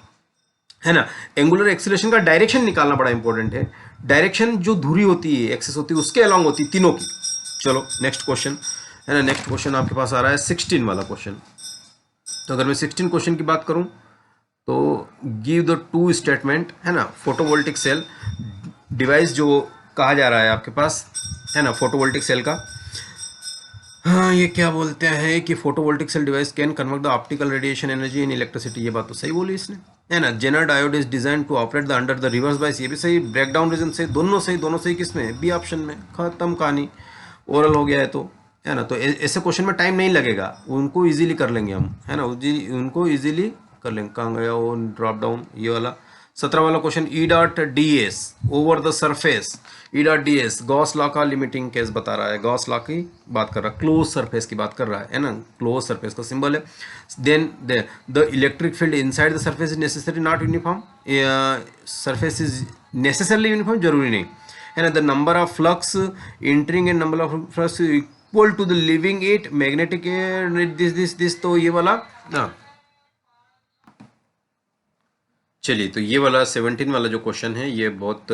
है ना। एंगुलर एक्सेलरेशन का डायरेक्शन निकालना बड़ा इंपॉर्टेंट है। डायरेक्शन जो धुरी होती है, एक्सेस होती है, उसके अलॉन्ग होती है तीनों की। चलो नेक्स्ट क्वेश्चन, है ना। नेक्स्ट क्वेश्चन आपके पास आ रहा है 16 वाला क्वेश्चन। तो अगर मैं 16 क्वेश्चन की बात करूं, तो गिव द टू स्टेटमेंट, है ना। फोटोवोल्टिक सेल डिवाइस जो कहा जा रहा है आपके पास, है ना, फोटोवोल्टिक सेल का, हाँ ये क्या बोलते हैं कि photovoltaic cell device can convert the optical radiation energy in electricity. ये बात तो सही बोली इसने, है ना। Zener diode is design to operate the under the reverse bias, ये भी सही। ब्रेकडाउन रीजन से, दोनों सही, दोनों सही किसमें, बी ऑप्शन में, खत्म कहानी, ओरल हो गया है तो, है ना। तो ऐसे क्वेश्चन में टाइम नहीं लगेगा, उनको इजीली कर लेंगे हम, है ना, उनको इजीली कर लेंगे। कहाँ गया वो ड्रॉप डाउन, ये वाला 17 वाला question, E dot D S over the surface. E dot D S Gauss law का लिमिटिंग केस बता रहा है, गॉस लॉ की बात कर रहा है, क्लोज सरफेस की बात कर रहा है ना, क्लोज सरफेस का सिंबल है। Then the electric field inside the surface is necessary not uniform, surface is necessarily uniform, जरूरी नहीं, है ना। The number of flux entering and number of flux equal to the leaving it magnetic this. तो ये वाला ना, चलिए, तो ये वाला 17 वाला जो क्वेश्चन है, ये बहुत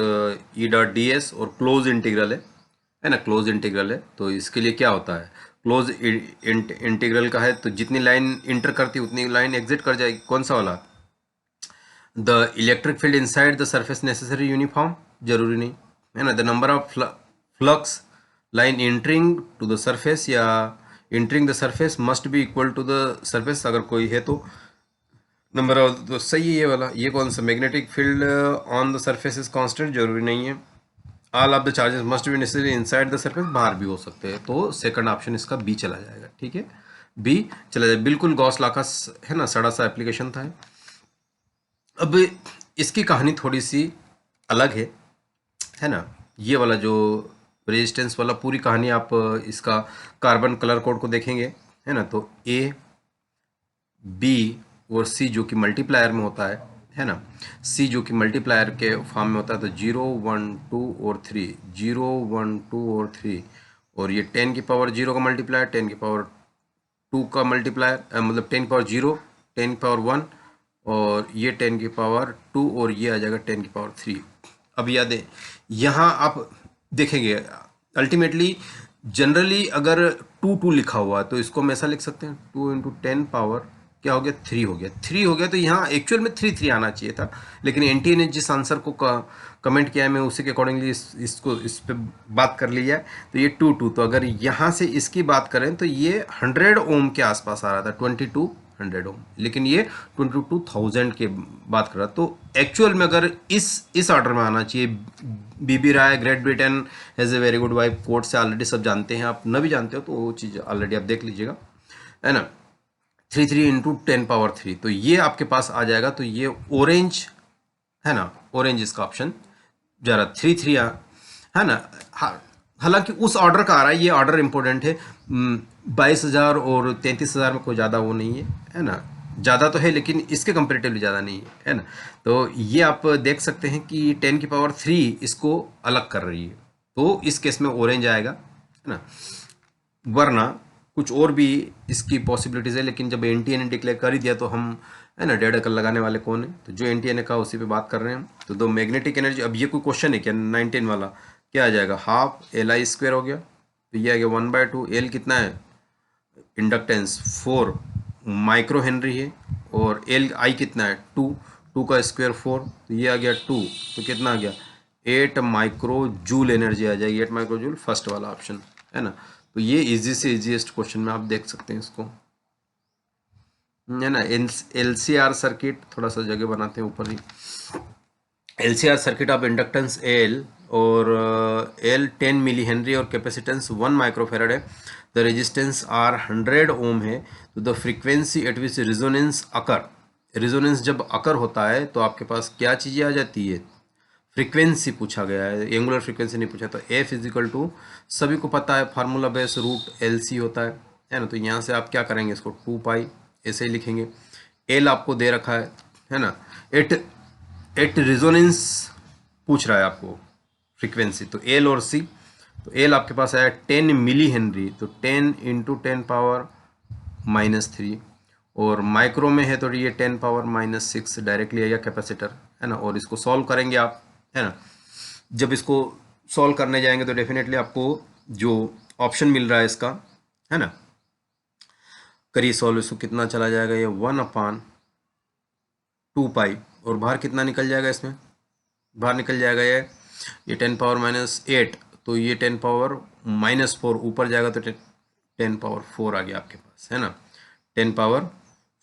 ई डॉट डी एस और क्लोज इंटीग्रल है ना, क्लोज इंटीग्रल है। तो इसके लिए क्या होता है, क्लोज इंटीग्रल का है, तो जितनी लाइन इंटर करती है उतनी लाइन एग्जिट कर जाएगी। कौन सा वाला, the electric field inside the surface necessary uniform, जरूरी नहीं है ना। The number of flux line entering to the surface या entering the surface must be equal to the surface, अगर कोई है तो नंबर ऑफ, तो सही है ये वाला। ये कौन सा, magnetic field on the surface is constant, जरूरी नहीं है। All of the charges must be necessary inside the surface, बाहर भी हो सकते हैं, तो सेकंड ऑप्शन इसका बी चला जाएगा। ठीक है, बी चला जाएगा, बिल्कुल गॉस लॉ का है ना सड़ा सा एप्लीकेशन था। अब इसकी कहानी थोड़ी सी अलग है ना। ये वाला जो रेजिस्टेंस वाला पूरी कहानी आप इसका कार्बन कलर कोड को देखेंगे है ना, तो ए बी और सी जो कि मल्टीप्लायर में होता है ना, सी जो कि मल्टीप्लायर के फॉर्म में होता है, तो 0 1 2 और 3, 0 1 2 और 3, और ये 10 की पावर 0 का मल्टीप्लायर, 10 की पावर 2 का मल्टीप्लायर, मतलब 10 की पावर 0, 10 की पावर 1, और ये 10 की पावर 2, और ये आ जाएगा 10 की पावर 3। अब याद है, यहाँ आप देखेंगे अल्टीमेटली जनरली अगर 2 2 लिखा हुआ है तो इसको हम ऐसा लिख सकते हैं, 2 इंटू 10 पावर क्या हो गया, 3 हो गया, 3 हो गया, तो यहाँ एक्चुअल में 3 3 आना चाहिए था, लेकिन एनटीए ने जिस आंसर को कमेंट किया है मैं उसी के अकॉर्डिंगली इसको इस पे बात कर लिया है। तो ये 2 2, तो अगर यहाँ से इसकी बात करें तो ये 100 ओम के आसपास आ रहा था, 2200 ओम, लेकिन ये 22,000 के बात कर रहा। तो एक्चुअल में अगर इस ऑर्डर में आना चाहिए, बीबी राय Great Britain has a very good wife, court से ऑलरेडी सब जानते हैं, आप न भी जानते हो तो वो चीज़ ऑलरेडी आप देख लीजिएगा, है ना। 3 3 इंटू 10 पावर 3, तो ये आपके पास आ जाएगा, तो ये ऑरेंज है ना, ऑरेंज इसका ऑप्शन जरा 3 3 है ना। हालांकि उस ऑर्डर का आ रहा है, ये ऑर्डर इंपॉर्टेंट है, 22,000 और 33,000 में कोई ज़्यादा वो नहीं है ना, ज़्यादा तो है लेकिन इसके कंपेरेटिवली ज़्यादा नहीं है ना। तो ये आप देख सकते हैं कि 10 की पावर 3 इसको अलग कर रही है, तो इस केस में ऑरेंज आएगा, है ना। वरना कुछ और भी इसकी पॉसिबिलिटीज़ है, लेकिन जब एनटीए ने डिक्लेयर कर ही दिया तो हम है ना 1.5 अकल लगाने वाले कौन है, तो जो एनटीए ने कहा उसी पे बात कर रहे हैं। तो दो मैग्नेटिक एनर्जी, अब ये कोई क्वेश्चन है क्या 19 वाला, क्या आ जाएगा, हाफ एल आई स्क्वायर हो गया, तो ये आ गया 1/2, एल कितना है, इंडक्टेंस 4 माइक्रो हेनरी है, और एल आई कितना है 2, 2 का स्क्वायर 4, तो ये आ गया 2, तो कितना आ गया 8 माइक्रो जूल एनर्जी आ जाएगी, 8 माइक्रो जूल, फर्स्ट वाला ऑप्शन है ना। तो ये इजी से इजीएस्ट क्वेश्चन में आप देख सकते हैं इसको, है ना। एलसीआर सर्किट, थोड़ा सा जगह बनाते हैं ऊपर ही, LCR circuit of inductance L और एल 10 मिली हेनरी और कैपेसिटेंस 1 माइक्रोफेराड है, द रेजिस्टेंस आर 100 ओम है, तो the frequency at which resonance occur, resonance जब अकर होता है तो आपके पास क्या चीज़ें आ जाती है, फ्रीक्वेंसी पूछा गया है, एंगुलर फ्रीक्वेंसी नहीं पूछा। तो एफ इजिकल टू, सभी को पता है formula base root L C होता है ना, तो यहाँ से आप क्या करेंगे, इसको 2 पाई ऐसे ही लिखेंगे। एल आपको दे रखा है ना, एट रिजोनेंस पूछ रहा है आपको फ्रीक्वेंसी, तो एल और सी, तो एल आपके पास आया 10 मिली हेनरी, तो 10 इंटू 10 पावर -3, और माइक्रो में है तो ये 10 पावर -6 डायरेक्टली आएगा कैपेसिटर, है ना। और इसको सॉल्व करेंगे आप, है ना। जब इसको सॉल्व करने जाएंगे तो डेफिनेटली आपको जो ऑप्शन मिल रहा है इसका, है ना, करिए सॉल्व, इसको कितना चला जाएगा, ये 1/2 पाई, और बाहर कितना निकल जाएगा, इसमें बाहर निकल जाएगा ये 10 पावर -8, तो ये 10 पावर -4 ऊपर जाएगा, तो 10 पावर 4 आ गया आपके पास, है ना, 10 पावर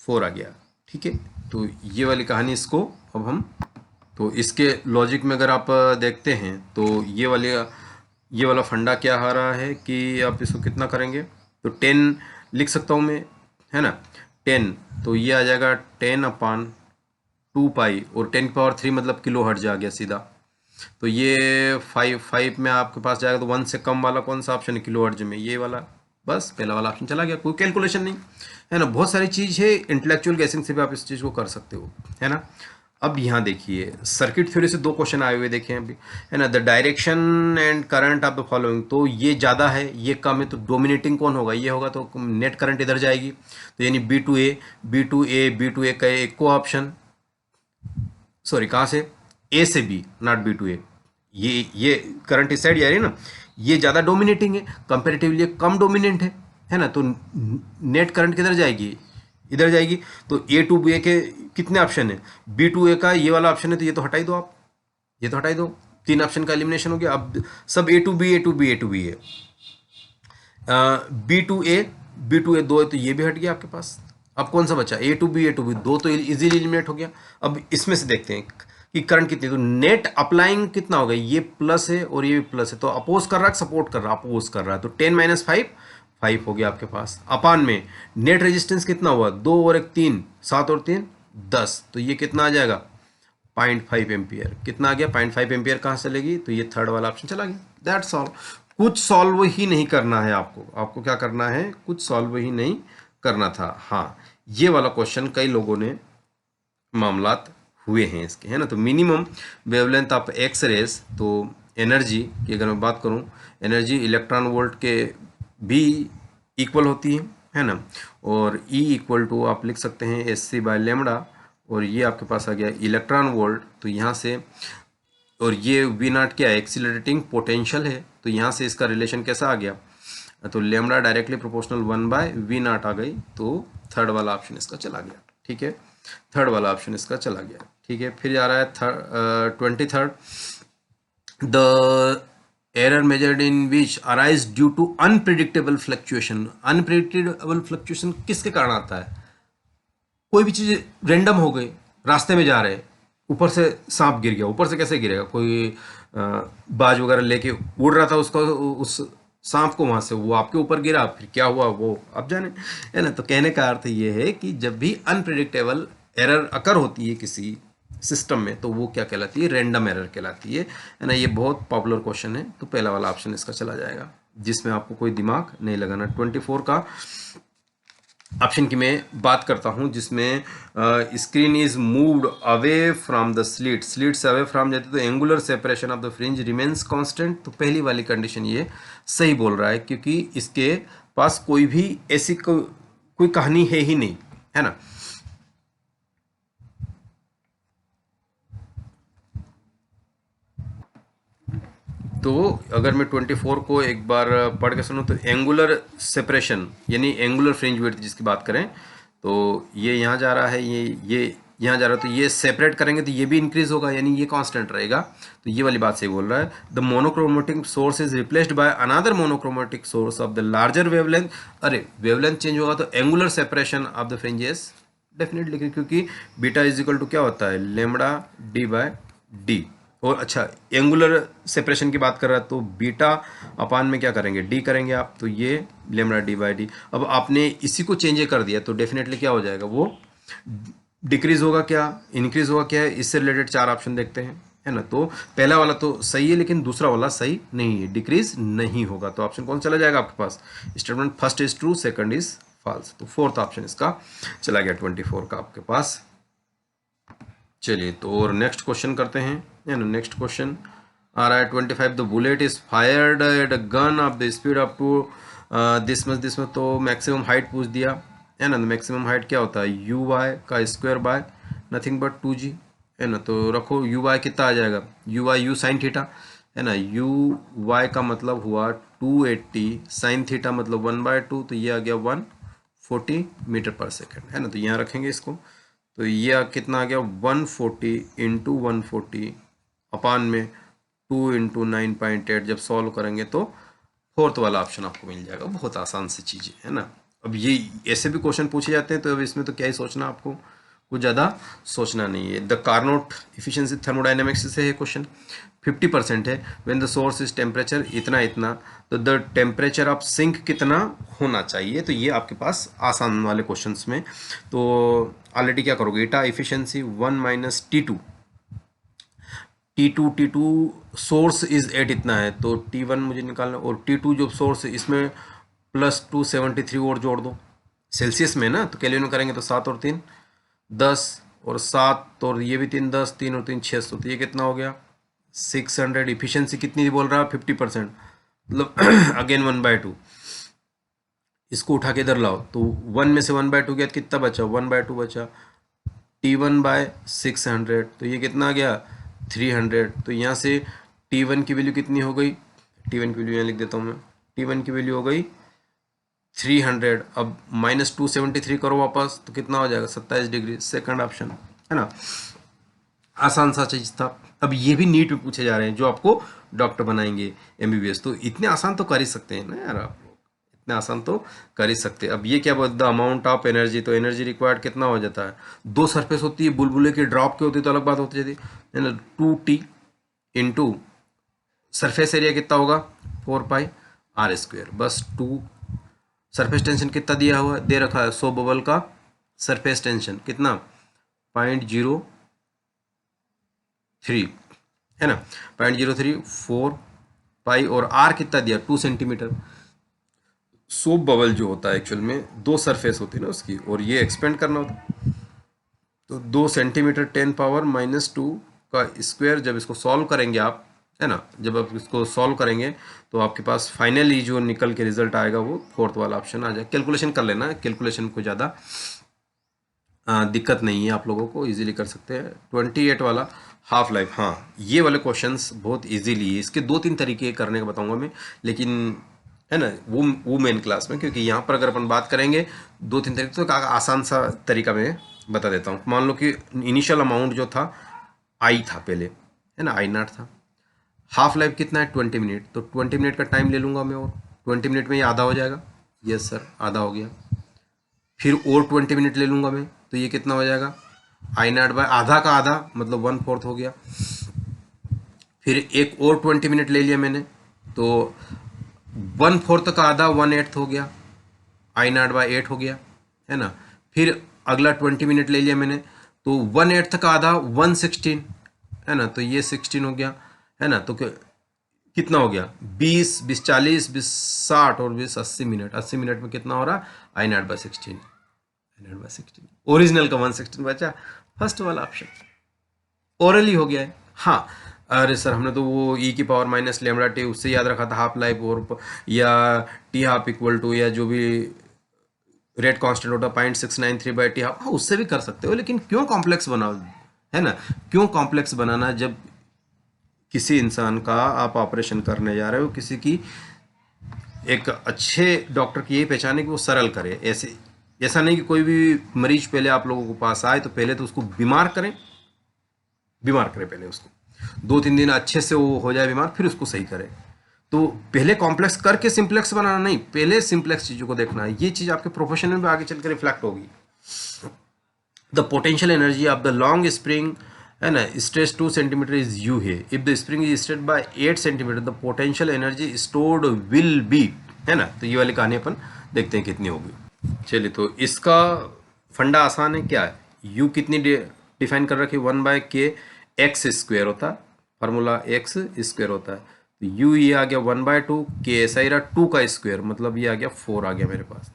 4 आ गया। ठीक है, तो ये वाली कहानी इसको अब हम, तो इसके लॉजिक में अगर आप देखते हैं तो ये वाला फंडा क्या आ रहा है कि आप इसको कितना करेंगे, तो 10 लिख सकता हूँ मैं, है ना, 10, तो ये आ जाएगा 10/2 पाई, और 10 पावर 3 मतलब किलो हर्ट्ज आ गया सीधा, तो ये 5 में आपके पास जाएगा, तो 1 से कम वाला कौन सा ऑप्शन है किलो हर्ट्ज में, ये वाला, बस पहला वाला ऑप्शन चला गया, कोई कैलकुलेशन नहीं, है ना। बहुत सारी चीज़ है, इंटेलेक्चुअल गैसिंग से भी आप इस चीज़ को कर सकते हो, है ना। अब यहाँ देखिए सर्किट थ्योरी से 2 क्वेश्चन आए हुए देखें अभी, है ना, the direction and current of the following, तो ये ज़्यादा है ये कम है, तो डोमिनेटिंग कौन होगा, ये होगा, तो नेट करंट इधर जाएगी, तो यानी B2A का एक को ऑप्शन, सॉरी कहाँ से, ए से बी, नॉट B2A, ये करंट इस साइड जा रही है ना, ये ज़्यादा डोमिनेटिंग है, कंपेरेटिवली कम डोमिनेंट है ना, तो नेट करंट किधर जाएगी, इधर जाएगी। तो ए टू बी ए के कितने ऑप्शन है, बी टू ए का ये वाला ऑप्शन है, तो ये तो हटाई दो आप, ये तो हटाई दो, 3 ऑप्शन का एलिमिनेशन हो गया। अब सब A to B, A to B, A to B है, B to A, B to A 2 है, तो ये भी हट गया आपके पास। अब कौन सा बचा, A to B, A to B 2 तो इजीली एलिमिनेट हो गया। अब इसमें से देखते हैं कि करंट कितनी, तो नेट अप्लाइंग कितना होगा, ये प्लस है और ये भी प्लस है, तो अपोज कर रहा है सपोर्ट कर रहा है, अपोज कर रहा है, तो 10 माइनस 5 5 हो गया आपके पास। अपान में नेट रेजिस्टेंस कितना हुआ, 2 और 1 3, 7 और 3 10, तो ये कितना आ जाएगा 0.5 एम्पियर। कितना आ गया 0.5 एम्पियर, कहाँ से चलेगी, तो ये थर्ड वाला ऑप्शन चला गया। That's all. कुछ सॉल्व ही नहीं करना है आपको, आपको क्या करना है, कुछ सॉल्व ही नहीं करना था। हाँ, ये वाला क्वेश्चन कई लोगों ने मामलात हुए हैं इसके, है ना। तो minimum wavelength of X rays, तो एनर्जी की अगर मैं बात करूं, एनर्जी इलेक्ट्रॉन वोल्ट के भी इक्वल होती है ना। और E इक्वल टू आप लिख सकते हैं SC बाय लेमड़ा, और ये आपके पास आ गया इलेक्ट्रॉन वोल्ट, तो यहाँ से, और ये V नॉट क्या है, एक्सीलरेटिंग पोटेंशियल है, तो यहाँ से इसका रिलेशन कैसा आ गया, तो lambda directly proportional 1 by V not आ गई, तो थर्ड वाला ऑप्शन इसका चला गया। ठीक है, थर्ड वाला ऑप्शन इसका चला गया। ठीक है, फिर जा रहा है 23rd, the error measured in which arise due to unpredictable fluctuation. Unpredictable fluctuation किसके कारण आता है, कोई भी चीज़ रेंडम हो गई, रास्ते में जा रहे हैं, ऊपर से सांप गिर गया, ऊपर से कैसे गिरेगा, कोई बाज वगैरह लेके उड़ रहा था, उसका उस सांप को वहां से वो आपके ऊपर गिरा, फिर क्या हुआ वो आप जाने, है ना। तो कहने का अर्थ ये है कि जब भी अनप्रिडिक्टेबल एरर अकर होती है किसी सिस्टम में, तो वो क्या कहलाती है, रैंडम एरर कहलाती है ना। ये बहुत पॉपुलर क्वेश्चन है, तो पहला वाला ऑप्शन इसका चला जाएगा, जिसमें आपको कोई दिमाग नहीं लगाना। 24 का ऑप्शन की मैं बात करता हूं, जिसमें screen is moved away from the slit, slit से अवे फ्रॉम जाती, तो angular separation of the fringe remains constant. तो पहली वाली कंडीशन ये सही बोल रहा है, क्योंकि इसके पास कोई भी ऐसी कोई कहानी है ही नहीं, है ना। तो अगर मैं 24 को एक बार पढ़ के सुनूं, तो एंगुलर सेपरेशन यानी एंगुलर फ्रिंज विड्थ जिसकी बात करें, तो ये यहाँ जा रहा है, ये यहाँ जा रहा है, तो ये सेपरेट करेंगे तो ये भी इंक्रीज होगा, यानी ये कांस्टेंट रहेगा। तो ये वाली बात सही बोल रहा है। The monochromatic source is replaced by another monochromatic source of the larger wavelength. अरे वेवलेंथ चेंज होगा तो angular separation of the fringes definitely, क्योंकि बीटा इज इक्वल टू क्या होता है, लेमड़ा डी बाय डी। और अच्छा, एंगुलर सेपरेशन की बात कर रहा है, तो बीटा अपान में क्या करेंगे, डी करेंगे आप, तो ये लेमड़ा डी बाई डी। अब आपने इसी को चेंज कर दिया, तो डेफिनेटली क्या हो जाएगा, वो डिक्रीज होगा क्या, इंक्रीज होगा क्या है, इससे रिलेटेड 4 ऑप्शन देखते हैं, है ना। तो पहला वाला तो सही है, लेकिन दूसरा वाला सही नहीं है, डिक्रीज नहीं होगा। तो ऑप्शन कौन चला जाएगा आपके पास, statement first is true, second is false, तो फोर्थ ऑप्शन इसका चला गया 24 का आपके पास। चलिए, तो और नेक्स्ट क्वेश्चन करते हैं, है ना। नेक्स्ट क्वेश्चन आ रहा है 25, the bullet is fired at a gun of the speed up to this much, तो मैक्सिमम हाइट पूछ दिया, है ना। मैक्सिमम हाइट क्या होता है, यू वाई का square by nothing but 2g, है ना। तो रखो यू वाई कितना आ जाएगा, you why you sine theta, है ना। यू वाई का मतलब हुआ 280, साइन थीटा मतलब 1/2, तो ये आ गया 140 मीटर पर सेकेंड, है ना। तो यहाँ रखेंगे इसको, तो ये कितना आ गया 140 इंटू 140 अपान में 2 इंटू 9.8। जब सॉल्व करेंगे तो फोर्थ वाला ऑप्शन आपको मिल जाएगा। बहुत आसान सी चीज़ें, है ना। अब ये ऐसे भी क्वेश्चन पूछे जाते हैं, तो अब इसमें तो क्या ही सोचना, आपको कुछ ज़्यादा सोचना नहीं है। द कार्नोट इफिशिएंसी थर्मोडाइनमिक्स से है क्वेश्चन, 50% है। When the source is temperature इतना, तो द टेम्परेचर ऑफ सिंक कितना होना चाहिए। तो ये आपके पास आसान वाले क्वेश्चंस में, तो ऑलरेडी क्या करोगे, eta efficiency 1 minus T2, T2 source is 8 इतना है, तो T1 मुझे निकालना, और T2 जो सोर्स है इसमें प्लस 273 और जोड़ दो, सेल्सियस में ना, तो केल्विन में करेंगे तो 7 और 3 10 और 7 और ये भी 3 10, 3 और 3 600, तो ये कितना हो गया 600। इफिशिएंसी कितनी बोल रहा है 50%, मतलब अगेन 1/2। इसको उठा के इधर लाओ, तो 1 में से 1/2 गया, कितना बचा 1/2 बचा, T1/600, तो ये कितना आ गया 300। तो यहाँ से T1 की वैल्यू कितनी हो गई, T1 की वैल्यू यहाँ लिख देता हूँ मैं, T1 की वैल्यू हो गई 300, अब -273 करो वापस तो कितना हो जाएगा 27 डिग्री, सेकंड ऑप्शन है ना। आसान सा चीज था। अब ये भी नीट में पूछे जा रहे हैं जो आपको डॉक्टर बनाएंगे एमबीबीएस, तो इतने आसान तो कर ही सकते हैं ना यार आप लोग, इतने आसान तो कर ही सकते हैं। अब ये क्या बोलता है, अमाउंट ऑफ एनर्जी, तो एनर्जी रिक्वायर्ड कितना हो जाता है, दो सरफेस होती है, बुलबुले की ड्रॉप की होती है तो अलग बात होती है ना, 2T इंटू सरफेस एरिया कितना होगा 4πr², बस 2। सरफेस टेंशन कितना दिया हुआ है, दे रखा है 100 बबल का सरफेस टेंशन कितना 0.03 है ना, 0.03 4 और आर कितना दिया 2 सेंटीमीटर। सोप बबल जो होता है एक्चुअल में 2 सरफेस होती है ना उसकी, और ये एक्सपेंड करना होता है, तो 2 सेंटीमीटर 10⁻⁻² का स्क्वायर। जब इसको सॉल्व करेंगे आप है ना, जब आप इसको सॉल्व करेंगे तो आपके पास फाइनली जो निकल के रिजल्ट आएगा वो फोर्थ वाला ऑप्शन आ जाए। कैलकुलेशन कर लेना, कैलकुलेशन को ज़्यादा दिक्कत नहीं है, आप लोगों को इजीली कर सकते हैं। 28 वाला हाफ लाइफ, हाँ ये वाले क्वेश्चंस बहुत इजीली है, इसके 2-3 तरीके करने का बताऊंगा मैं, लेकिन है ना वो मेन क्लास में, क्योंकि यहाँ पर अगर अपन बात करेंगे 2-3 तरीके तो आसान सा तरीका मैं बता देता हूँ। मान लो कि इनिशियल अमाउंट जो था आई था पहले है ना, I0 था, हाफ लाइफ कितना है 20 मिनट, तो 20 मिनट का टाइम ले लूँगा मैं, और 20 मिनट में ये आधा हो जाएगा, यस सर आधा हो गया। फिर और 20 मिनट ले लूँगा मैं तो ये कितना हो जाएगा I0 बाय आधा का आधा मतलब 1/4 हो गया। फिर एक और 20 मिनट ले लिया मैंने तो 1/4 का आधा 1/8 हो गया, I0 बाय 8 हो गया है ना। फिर अगला 20 मिनट ले लिया मैंने तो 1/8 का आधा 1/16 है ना, तो ये 16 हो गया है ना। तो कितना हो गया 20 20 40 20 60 और 20 80 मिनट, 80 मिनट में कितना हो रहा I0 बाय 16, ओरिजिनल का 1/16 बचा, फर्स्ट वाला ऑप्शन ओरली हो गया है। हाँ अरे सर हमने तो वो e⁻⁻ उससे याद रखा था हाफ लाइफ, और या T12 या जो भी रेट कांस्टेंट होता 0.693/T हाफ, हाँ उससे भी कर सकते हो, लेकिन क्यों कॉम्प्लेक्स बनाओ है ना, क्यों कॉम्प्लेक्स बनाना जब किसी इंसान का आप ऑपरेशन करने जा रहे हो, किसी की एक अच्छे डॉक्टर की यही पहचान है कि वो सरल करे। ऐसा नहीं कि कोई भी मरीज पहले आप लोगों को पास आए तो पहले तो उसको बीमार करें पहले उसको 2-3 दिन अच्छे से वो हो जाए बीमार, फिर उसको सही करें। तो पहले कॉम्प्लेक्स करके सिंप्लेक्स बनाना नहीं, पहले सिंप्लेक्स चीज़ों को देखना है। ये चीज़ आपके प्रोफेशन में भी आगे चल कर रिफ्लेक्ट होगी। The potential energy of the long spring है ना, स्ट्रेच 2 सेंटीमीटर इज यू है, if the spring is stretch by 8 centimetre the potential energy stored will be है ना। तो ये वाली कहानी अपन देखते हैं कितनी होगी। चलिए तो इसका फंडा आसान है, क्या है यू कितनी डिफाइन कर रखी 1/k(x²) होता है, फार्मूला x² होता है, तो u ये आ गया 1/2, k ऐसा ही रहा 2 का स्क्वायर मतलब ये आ गया 4 आ गया मेरे पास।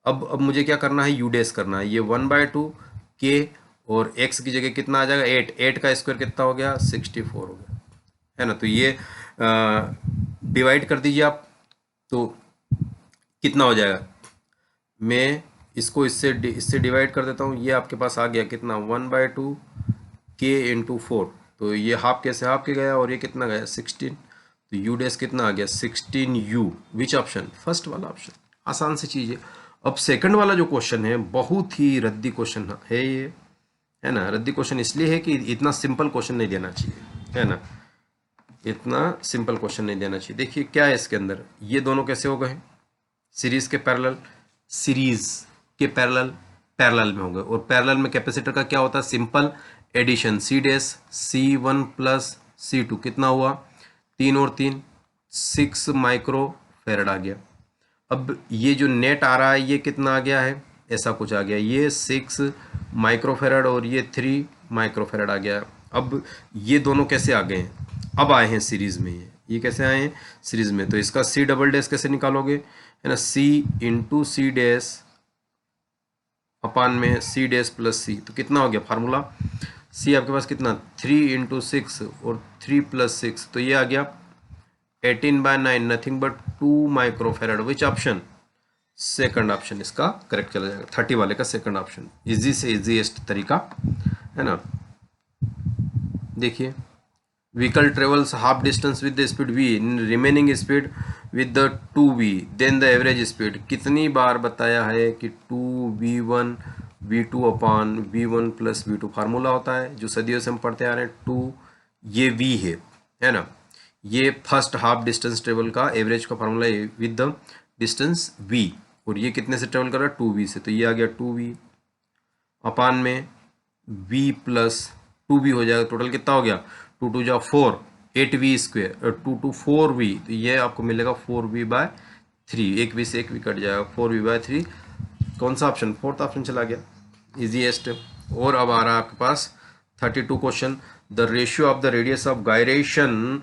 अब मुझे क्या करना है, u डैश करना है, ये 1/2 k और x की जगह कितना आ जाएगा 8 का स्क्वायर कितना हो गया 64 हो गया है ना। तो ये डिवाइड कर दीजिए आप, तो कितना हो जाएगा, मैं इसको इससे डिवाइड कर देता हूँ, ये आपके पास आ गया कितना 1/2 k इंटू 4, तो ये हाफ के से हाफ के गया और ये कितना गया 16, तो u डैश कितना आ गया 16u, विच ऑप्शन, फर्स्ट वाला ऑप्शन। आसान सी चीज़ है। अब सेकंड वाला जो क्वेश्चन है बहुत ही रद्दी क्वेश्चन है ये है ना, रद्दी क्वेश्चन इसलिए है कि इतना सिंपल क्वेश्चन नहीं देना चाहिए है ना, इतना सिंपल क्वेश्चन नहीं देना चाहिए। देखिए क्या है इसके अंदर, ये दोनों कैसे हो गए सीरीज के पैरेलल में हो गए, और पैरेलल में कैपेसिटर का क्या होता है सिंपल एडिशन, C'(C1 + C2) कितना हुआ 3 और 3 6 माइक्रो फेरड आ गया। अब ये जो नेट आ रहा है ये कितना आ गया है, ऐसा कुछ आ गया, ये 6 माइक्रोफेरड और ये 3 माइक्रोफेरड आ गया। अब ये दोनों कैसे आ गए हैं, अब आए हैं सीरीज में, ये कैसे आए हैं सीरीज में, तो इसका C डबल डैश कैसे निकालोगे है ना, C इंटू C डैश अपान में C डैश प्लस C, तो कितना हो गया फार्मूला, C आपके पास कितना 3 इंटू 6 और 3 + 6, तो ये आ गया 18/9 nothing but 2 microfarad, which option, second option इसका करेक्ट चला जाएगा। 30 वाले का सेकंड ऑप्शन इजी से इजीएस्ट तरीका है ना। देखिए vehicle travels half distance with the speed v, remaining speed with the 2v then the average speed. कितनी बार बताया है कि 2v1 v2 upon v1 plus v2 formula होता है जो सदियों से हम पढ़ते आ रहे हैं। 2 ये v है ना, ये फर्स्ट हाफ डिस्टेंस ट्रेवल का एवरेज का फार्मूला है विद द डिस्टेंस v, और ये कितने से ट्रेवल कर रहा है 2v से, तो ये आ गया 2v अपान में v प्लस 2v हो जाएगा। टोटल कितना हो गया 2 2 जा 4 8v स्क्वेयर 2 2 4v, तो ये आपको मिलेगा 4v/3, एक v से एक v कट जाएगा 4v/3। कौन सा ऑप्शन, फोर्थ ऑप्शन चला गया, इजीएस्ट। और अब आ रहा है आपके पास 32 question. The ratio of the radius of gyration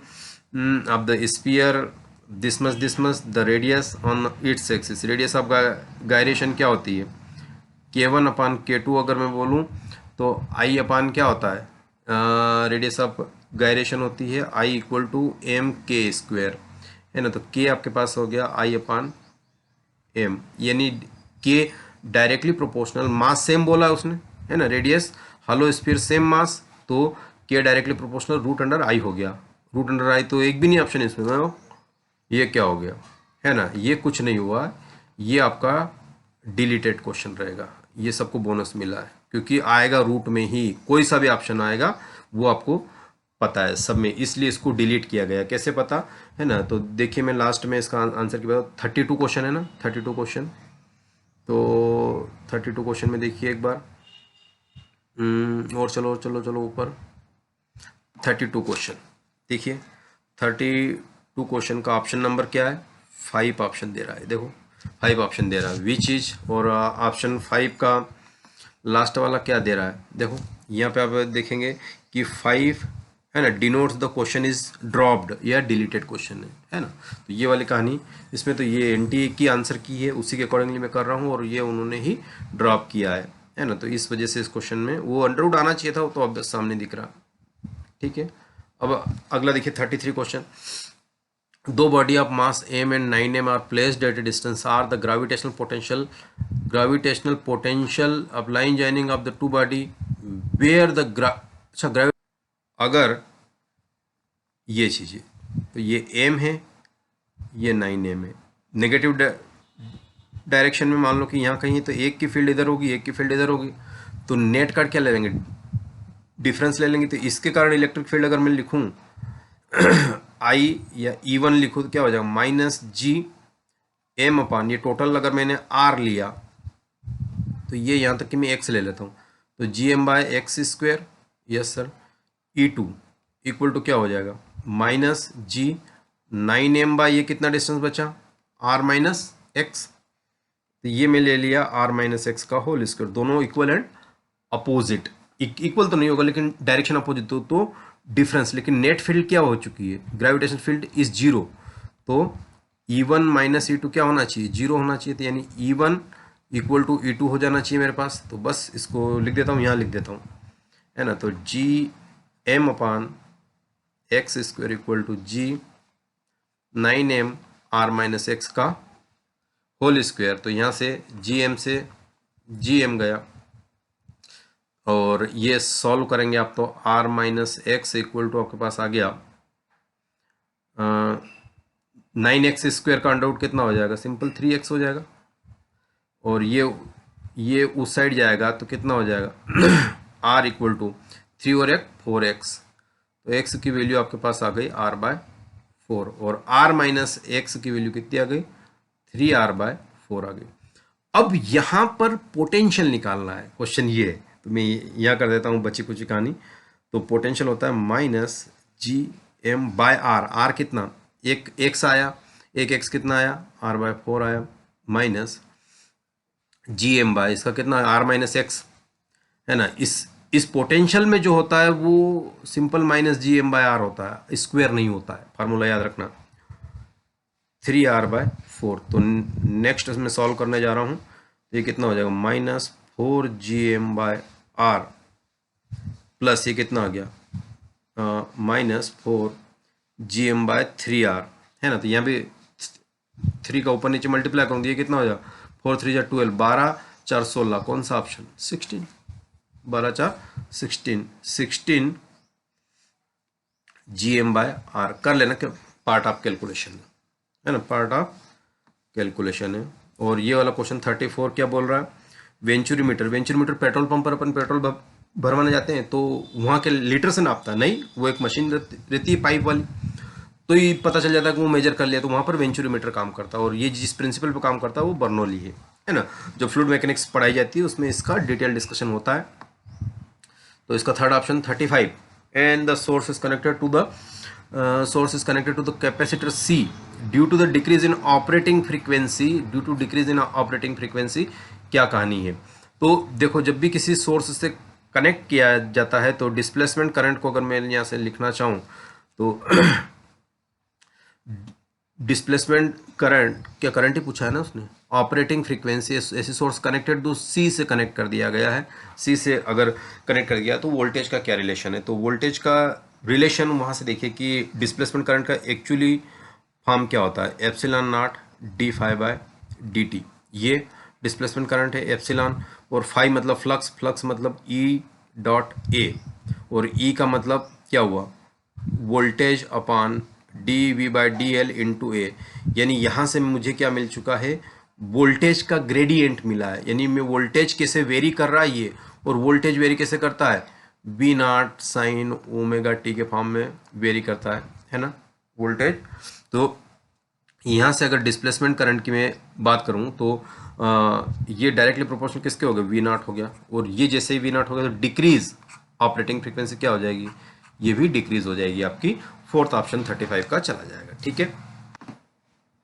of the sphere this much the radius on its axis. Radius of gyration क्या होती है, k1 अपान k2 अगर मैं बोलूँ तो i अपान क्या होता है, रेडियस ऑफ गायरेशन होती है i equal to M K square, है ना। तो k आपके पास हो गया i अपान m, यानी k directly proportional, mass same बोला है उसने, है ना, radius hollow sphere same mass, तो k directly proportional root under i हो गया। रूट अंडर i तो एक भी नहीं ऑप्शन इसमें, ये क्या हो गया, है ना, ये कुछ नहीं हुआ, ये आपका डिलीटेड क्वेश्चन रहेगा। ये सबको बोनस मिला है क्योंकि आएगा रूट में ही, कोई सा भी ऑप्शन आएगा वो आपको पता है सब में, इसलिए इसको डिलीट किया गया। कैसे पता है ना, तो देखिए मैं लास्ट में इसका आंसर की बात, 32 क्वेश्चन है ना, 32 क्वेश्चन, तो 32 क्वेश्चन में देखिए एक बार, और चलो चलो चलो ऊपर 32 क्वेश्चन देखिए। 32 क्वेश्चन का ऑप्शन नंबर क्या है, 5 ऑप्शन दे रहा है, देखो 5 ऑप्शन दे रहा है विच इज, और ऑप्शन 5 का लास्ट वाला क्या दे रहा है, देखो यहाँ पे आप देखेंगे कि 5 है ना, denotes the question is dropped या डिलीटेड क्वेश्चन है ना। तो ये वाली कहानी, इसमें तो ये एनटीए की आंसर की है, उसी के अकॉर्डिंगली मैं कर रहा हूँ, और ये उन्होंने ही ड्रॉप किया है ना। तो इस वजह से इस क्वेश्चन में वो अंडरवुड आना चाहिए था, तो अब सामने दिख रहा, ठीक है। अब अगला देखिए 33 क्वेश्चन। दो body of mass m and 9m are placed at a distance R the gravitational potential applying joining of the two body where the अच्छा अगर ये चीज़ें, तो ये m है, ये 9m है, नेगेटिव डायरेक्शन में मान लो कि यहाँ कहीं, तो एक की फील्ड इधर होगी, एक की फील्ड इधर होगी, तो नेट कट क्या ले लेंगे, डिफरेंस ले लेंगे। तो इसके कारण इलेक्ट्रिक फील्ड अगर मैं लिखूँ I या E1 लिखूँ तो क्या हो जाएगा, माइनस जी एम अपान, ये टोटल अगर मैंने R लिया तो ये यहाँ तक कि मैं x ले लेता हूँ, तो G M by X square, yes sir, E2 equal to क्या हो जाएगा, माइनस जी 9m बाय ये कितना डिस्टेंस बचा R माइनस एक्स, तो ये मैं ले लिया R माइनस एक्स का होल स्क्वायर, दोनों इक्वल एंड अपोजिट, इक्वल तो नहीं होगा लेकिन डायरेक्शन अपोजिट, तो डिफरेंस, लेकिन नेट फील्ड क्या हो चुकी है, ग्रेविटेशन फील्ड इज जीरो, तो E1 माइनस E2 क्या होना चाहिए, जीरो होना चाहिए, तो यानी E1 इक्वल टू E2 हो जाना चाहिए मेरे पास। तो बस इसको लिख देता हूँ, यहाँ लिख देता हूँ, है ना। तो G M upon X square equal to G 9m R minus X का होल स्क्वायर, तो यहाँ से जी एम से जी एम गया, और ये सॉल्व करेंगे आप तो R minus X equal to आपके पास आ गया 9x स्क्वायर का अंडरवुड कितना हो जाएगा, सिंपल 3x हो जाएगा, और ये उस साइड जाएगा तो कितना हो जाएगा R इक्वल टू 3 और 1 4x, तो x की वैल्यू आपके पास आ गई R/4, और R माइनस एक्स की वैल्यू कितनी आ गई 3R/4 आ गई। अब यहाँ पर पोटेंशियल निकालना है, क्वेश्चन ये है, तो मैं यहाँ कर देता हूँ बची कुची कहानी। तो पोटेंशियल होता है minus G M by R, R कितना, एक एक्स आया, एक एक्स कितना आया R/4 आया, माइनस जी एम बाय इसका कितना आर माइनस एक्स, है ना। इस पोटेंशियल में जो होता है वो simple minus G M by R होता है, स्क्वायर नहीं होता है, फार्मूला याद रखना, 3R/4। तो नेक्स्ट इसमें सॉल्व करने जा रहा हूँ, तो ये कितना हो जाएगा, माइनस 4gm/r प्लस ये कितना आ गया माइनस 4gm/3r, है ना। तो यहाँ भी 3 का ऊपर नीचे मल्टीप्लाई करूँगी, ये कितना हो जाएगा 4 3 जा 12, 12 4 16, कौन सा ऑप्शन 16, 12 4 16 gm/r कर लेना पार्ट ऑफ कैलकुलेशन, है ना, पार्ट ऑफ कैलकुलेशन है। और ये वाला क्वेश्चन 34 क्या बोल रहा है, वेंचुरीमीटर पेट्रोल पंप पर अपन पेट्रोल भरवाने जाते हैं तो वहाँ के लीटर से नापता नहीं, वो एक मशीन रहती है पाइप वाली, तो ये पता चल जाता है कि वो मेजर कर लिया, तो वहाँ पर वेंचुरीमीटर काम करता है। और ये जिस प्रिंसिपल पे काम करता है वो बर्नौली है ना। जो फ्लूइड मैकेनिक्स पढ़ाई जाती है उसमें इसका डिटेल डिस्कशन होता है। तो इसका third option 35, and the source is connected to the capacitor C due to the decrease in operating frequency, क्या कहानी है। तो देखो, जब भी किसी सोर्स से कनेक्ट किया जाता है तो डिस्प्लेसमेंट करंट को अगर मैं यहाँ से लिखना चाहूँ तो डिस्प्लेसमेंट करंट, क्या करंट ही पूछा है ना उसने, ऑपरेटिंग फ्रीक्वेंसी, ऐसी सोर्स कनेक्टेड टू C से कनेक्ट कर दिया गया है, C से अगर कनेक्ट कर दिया तो वोल्टेज का क्या रिलेशन है। तो वोल्टेज का रिलेशन वहाँ से देखिए कि डिस्प्लेसमेंट करंट का एक्चुअली फॉर्म क्या होता है, epsilon not d phi by d t, ये डिस्प्लेसमेंट करंट है एप्सिलॉन, और फाई मतलब फ्लक्स मतलब E डॉट ए, और E का मतलब क्या हुआ, voltage upon d V by d l into A, यानी यहाँ से मुझे क्या मिल चुका है, वोल्टेज का ग्रेडियंट मिला है, यानी मैं वोल्टेज कैसे वेरी कर रहा है ये, और वोल्टेज वेरी कैसे करता है, B naught sine omega T के फॉर्म में वेरी करता है ना वोल्टेज। तो यहाँ से अगर डिस्प्लेसमेंट करंट की मैं बात करूँ तो ये डायरेक्टली प्रोपोर्शनल किसके हो गया, वी नॉट हो गया, और ये जैसे ही वी नॉट हो गया तो डिक्रीज ऑपरेटिंग फ्रीक्वेंसी क्या हो जाएगी, ये भी डिक्रीज हो जाएगी आपकी। फोर्थ ऑप्शन 35 का चला जाएगा। ठीक है,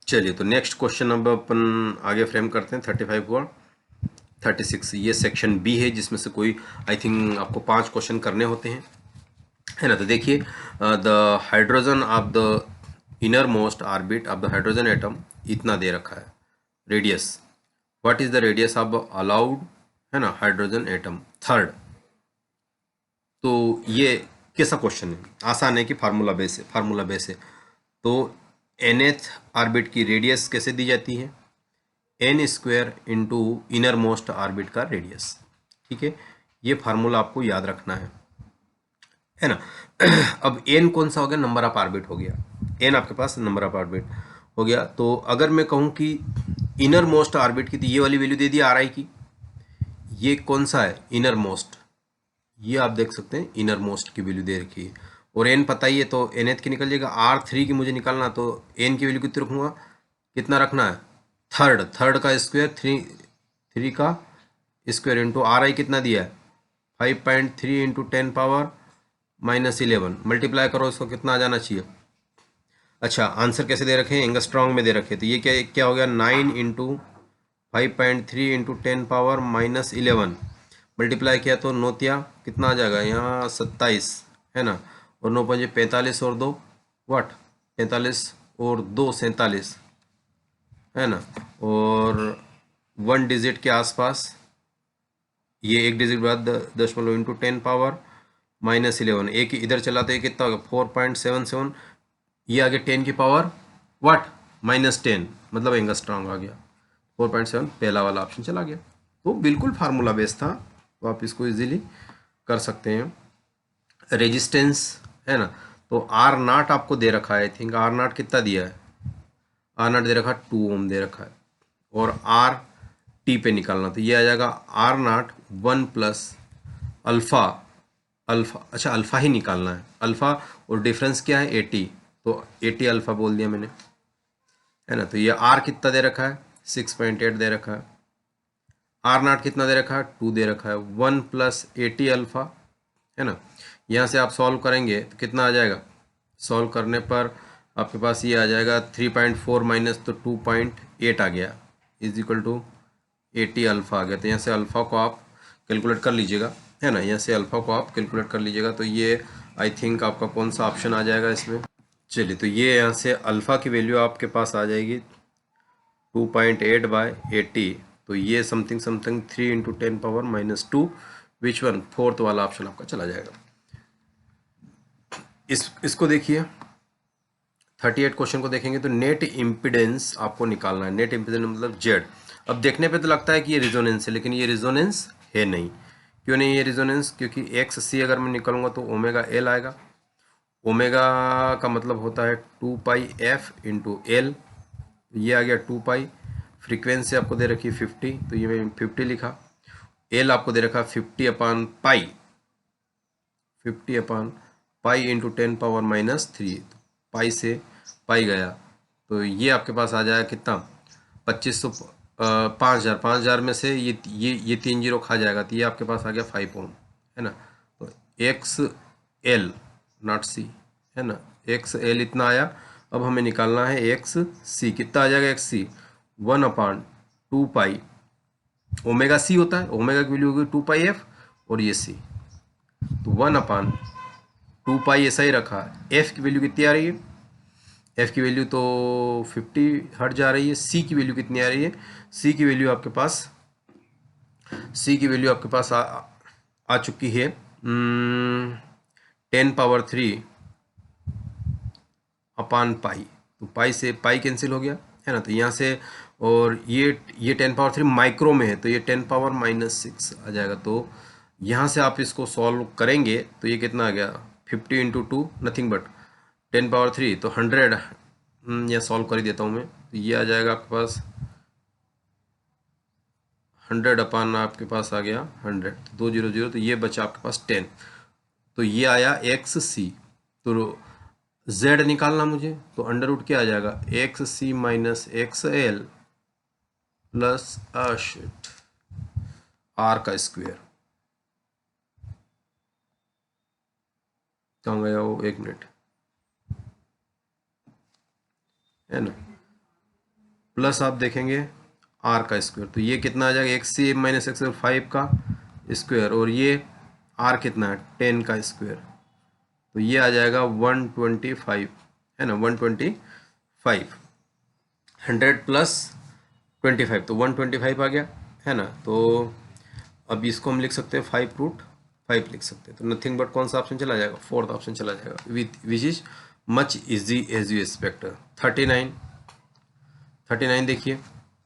चलिए तो नेक्स्ट क्वेश्चन अब अपन आगे फ्रेम करते हैं 35 को। 36 ये सेक्शन बी है जिसमें से कोई आई थिंक आपको 5 क्वेश्चन करने होते हैं, है ना। तो देखिए, the hydrogen of the inner most orbit of the hydrogen atom इतना दे रखा है radius, what is the radius of allowed, है ना, हाइड्रोजन एटम थर्ड। तो ये कैसा क्वेश्चन है, आसान है कि फार्मूला बेस है। तो nth ऑर्बिट की रेडियस कैसे दी जाती है, n square into inner most orbit का रेडियस। ठीक है, ये फार्मूला आपको याद रखना है ना। अब n कौन सा हो गया, नंबर ऑफ ऑर्बिट हो गया, n आपके पास नंबर ऑफ ऑर्बिट हो गया। तो अगर मैं कहूँ कि इनर मोस्ट ऑर्बिट की, तो ये वाली वैल्यू दे दी आर आई की, ये कौन सा है इनर मोस्ट, ये आप देख सकते हैं इनर मोस्ट की वैल्यू दे रखी है, और n पता ही है तो nth की निकल जाएगा, r3 की मुझे निकालना, तो n की वैल्यू कितनी रखूँगा, कितना रखना है, थर्ड का स्क्वायर, थ्री का स्क्वायर इंटू आर आई कितना दिया है 5.3 इंटू 10 पावर -11, मल्टीप्लाई करो इसको कितना आ जाना चाहिए। अच्छा, आंसर कैसे दे रखे हैं, एंगस्ट्रॉन्ग में दे रखे, तो ये क्या हो गया 9 इंटू 5.3 इंटू 10 पावर -11, मल्टीप्लाई किया तो नोतिया कितना आ जाएगा यहाँ 27, है ना, और 9 × 45 और 2 वाट 45 और 2 47, है ना, और 1 डिजिट के आसपास, ये 1 डिजिट बाद दशमलव इंटू 10 पावर -11, एक इधर चला तो ये कितना होगा 4.77, ये आ गया 10 की पावर वाट -10, मतलब एंगस्ट्रॉन्ग आ गया 4.7, पहला वाला ऑप्शन चला गया। तो बिल्कुल फार्मूला बेस था, तो आप इसको इजीली कर सकते हैं। रेजिस्टेंस, है ना, तो आर नॉट आपको दे रखा है, आई थिंक आर नॉट कितना दिया है, आर नॉट दे रखा है 2 ओम दे रखा है, और आर टी पे निकालना, तो ये आ जाएगा आर नॉट 1 प्लस अल्फ़ा, अच्छा अल्फ़ा ही निकालना है, अल्फ़ा, और डिफरेंस क्या है 80, तो 80 अल्फ़ा बोल दिया मैंने, है ना। तो ये आर कितना दे रखा है 6.8 दे रखा है, आर नॉट कितना दे रखा है 2 दे रखा है, 1 प्लस 80 अल्फ़ा, है ना। यहाँ से आप सॉल्व करेंगे तो कितना आ जाएगा, सॉल्व करने पर आपके पास ये आ जाएगा 3.4 माइनस तो 2.8 आ गया, इज इक्वल टू 80 अल्फ़ा आ गया। तो यहाँ से अल्फ़ा को आप कैलकुलेट कर लीजिएगा, है ना, यहाँ से अल्फ़ा को आप कैलकुलेट कर लीजिएगा। तो ये आई थिंक आपका कौन सा ऑप्शन आ जाएगा इसमें, चलिए तो ये यहाँ से अल्फ़ा की वैल्यू आपके पास आ जाएगी 2.8 बाय 80, तो ये something 3 into 10 power -2, which one, fourth वाला ऑप्शन आपका चला जाएगा। इसको देखिए 38 क्वेश्चन को देखेंगे तो नेट इम्पिडेंस आपको निकालना है, नेट इम्पिडेंस मतलब जेड। अब देखने पे तो लगता है कि ये रिजोनेंस है, लेकिन ये रिजोनेंस है नहीं। क्यों नहीं है रिजोनेंस, क्योंकि एक्स सी अगर मैं निकालूंगा तो ओमेगा एल आएगा, ओमेगा का मतलब होता है 2 पाई एफ इंटू एल, ये आ गया 2 पाई। फ्रीक्वेंसी आपको दे रखी है 50, तो ये मैंने 50 लिखा। एल आपको दे रखा 50 अपान पाई, 50 अपान पाई इंटू 10 पावर -3, पाई से पाई गया, तो ये आपके पास आ जाएगा कितना, 2500, 5000 में से ये 3 जीरो खा जाएगा, तो ये आपके पास आ गया 5 ओम, है ना। तो एक्स एल नॉट सी, है ना, एक्स एल इतना आया। अब हमें निकालना है एक्स सी, कितना आ जाएगा एक्स सी, 1/2 पाई, ओमेगा सी होता है, ओमेगा की वैल्यू होगी 2 पाई एफ, और ये सी, तो 1/2 पाई ऐसा ही रखा। एफ की वैल्यू कितनी आ रही है, एफ की वैल्यू तो 50 हट जा रही है। सी की वैल्यू कितनी आ रही है, सी की वैल्यू आपके पास, सी की वैल्यू आपके पास आ चुकी है 10⁻³ अपान पाई, तो पाई से पाई कैंसिल हो गया, है ना। तो यहाँ से, और ये 10⁻³ माइक्रो में है, तो ये 10⁻⁻6 आ जाएगा। तो यहाँ से आप इसको सॉल्व करेंगे तो ये कितना आ गया, 50 इंटू 2 नथिंग बट 10⁻³, तो 100, या सॉल्व कर ही देता हूँ मैं, तो ये आ जाएगा आपके पास 100 अपान आपके पास आ गया 100, 2 0 0, तो ये बचा आपके पास 10, तो ये आया एक्स सी। तो z निकालना मुझे, तो अंडर रूट क्या आ जाएगा, X C minus X L plus R का स्क्वायर। कहाँ गया वो, 1 मिनट, है ना, प्लस आप देखेंगे आर का स्क्वायर, तो ये कितना आ जाएगा, X C minus X L 5 का स्क्वायर, और ये आर कितना है 10 का स्क्वायर, तो ये आ जाएगा 125, है ना, 125, 100 प्लस 25, तो 125 आ गया, है ना। तो अब इसको हम लिख सकते हैं 5√5 लिख सकते हैं, तो नथिंग बट कौन सा ऑप्शन चला जाएगा, 4th ऑप्शन चला जाएगा, which is much easy as you expect. 39 देखिए,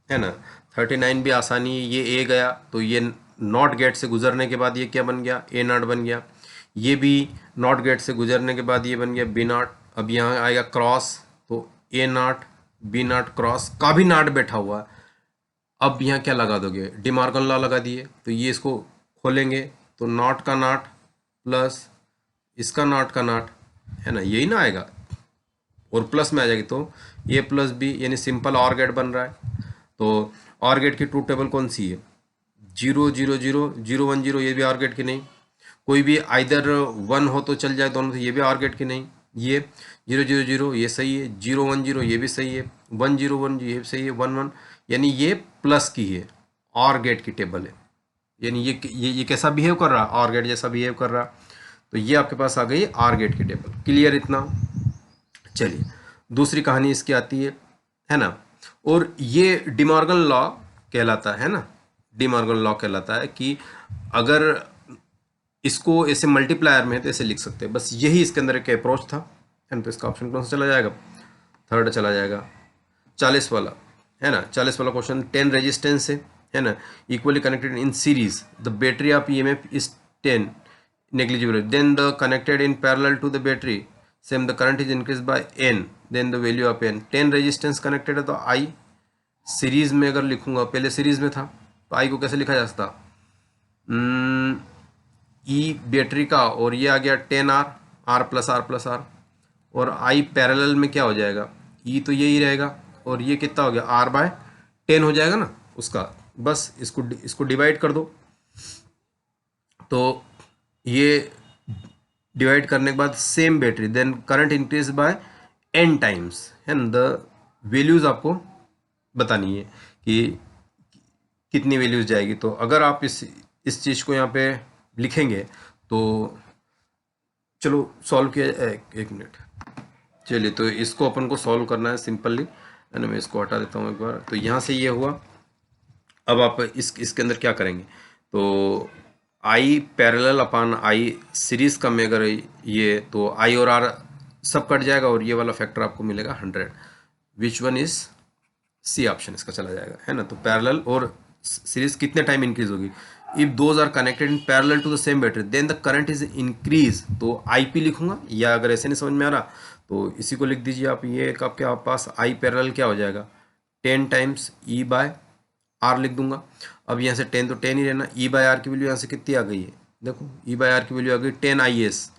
है ना, 39 भी आसानी है, ये ए गया तो ये नॉट गेट से गुजरने के बाद ये क्या बन गया, ए नॉट बन गया। ये भी नॉट गेट से गुजरने के बाद ये बन गया बी नॉट। अब यहाँ आएगा क्रॉस, तो ए नॉट बी नॉट क्रॉस का भी नॉट बैठा हुआ। अब यहाँ क्या लगा दोगे, डिमार्गन लॉ लगा दिए, तो ये इसको खोलेंगे तो नॉट का नॉट प्लस इसका नॉट का नॉट, है ना, यही ना आएगा, और प्लस में आ जाएगी, तो ए प्लस बी यानी सिंपल ऑर गेट बन रहा है। तो ऑर गेट की ट्रूथ टेबल कौन सी है, 0 0 0 0 1 0, ये भी ऑर गेट की नहीं। कोई भी आइदर 1 हो तो चल जाए दोनों, तो ये भी ऑर गेट की नहीं। ये 0 0 0 ये सही है, 0 1 0 ये भी सही है, 1 0 1 ये भी सही है, 1 1, यानी ये प्लस की है, ऑर गेट की टेबल है, यानी ये कैसा बिहेव कर रहा, ऑर गेट जैसा बिहेव कर रहा। तो ये आपके पास आ गई आर गेट की टेबल, क्लियर इतना। चलिए दूसरी कहानी इसकी आती है ना, और ये डिमॉर्गन लॉ कहलाता है ना, डिमॉर्गन लॉ कहलाता है कि अगर इसको ऐसे मल्टीप्लायर में है तो ऐसे लिख सकते हैं, बस यही इसके अंदर एक अप्रोच था, है ना। तो इसका ऑप्शन कौन सा चला जाएगा, 3rd चला जाएगा। 40 वाला, है ना, 40 वाला क्वेश्चन, 10 रेजिस्टेंस है ना, equally connected in series, the battery of EMF is 10 negligible, then the connected in parallel to the battery, same the current is increased by n, then the value of n, 10 resistance connected है, तो I series में अगर लिखूंगा, पहले series में था तो I को कैसे लिखा जा सकता, E बैटरी का, और ये आ गया 10R, R plus R plus R, और I पैरेलल में क्या हो जाएगा, E तो यही रहेगा, और ये कितना हो गया R/10 हो जाएगा ना उसका, बस इसको डिवाइड कर दो, तो ये डिवाइड करने के बाद same battery, then current increase by n times, है ना। द वैल्यूज आपको बतानी है कि कितनी वैल्यूज जाएगी। तो अगर आप इस चीज़ को यहाँ पे लिखेंगे तो चलो सॉल्व किया, एक मिनट, चलिए, तो इसको अपन को सॉल्व करना है सिंपली, है ना। मैं इसको हटा देता हूँ एक बार, तो यहाँ से ये हुआ। अब आप इसके अंदर क्या करेंगे, तो I parallel upon I series का में अगर ये, तो I और R सब कट जाएगा, और ये वाला फैक्टर आपको मिलेगा 100, which one is C option इसका चला जाएगा, है ना। तो पैरेलल और सीरीज कितने टाइम इंक्रीज होगी, if those are connected in parallel to the same battery then the current is increase, तो IP लिखूंगा, या अगर ऐसे नहीं समझ में आ रहा तो इसी को लिख दीजिए आप, ये आपके पास I पैरेलल क्या हो जाएगा 10 टाइम्स ई बाय आर लिख दूंगा। अब यहाँ से 10 तो 10 ही रहना, ई बाय आर की वैल्यू यहाँ से कितनी आ गई है, देखो ई बाय आर की वैल्यू आ गई 10 आई एस,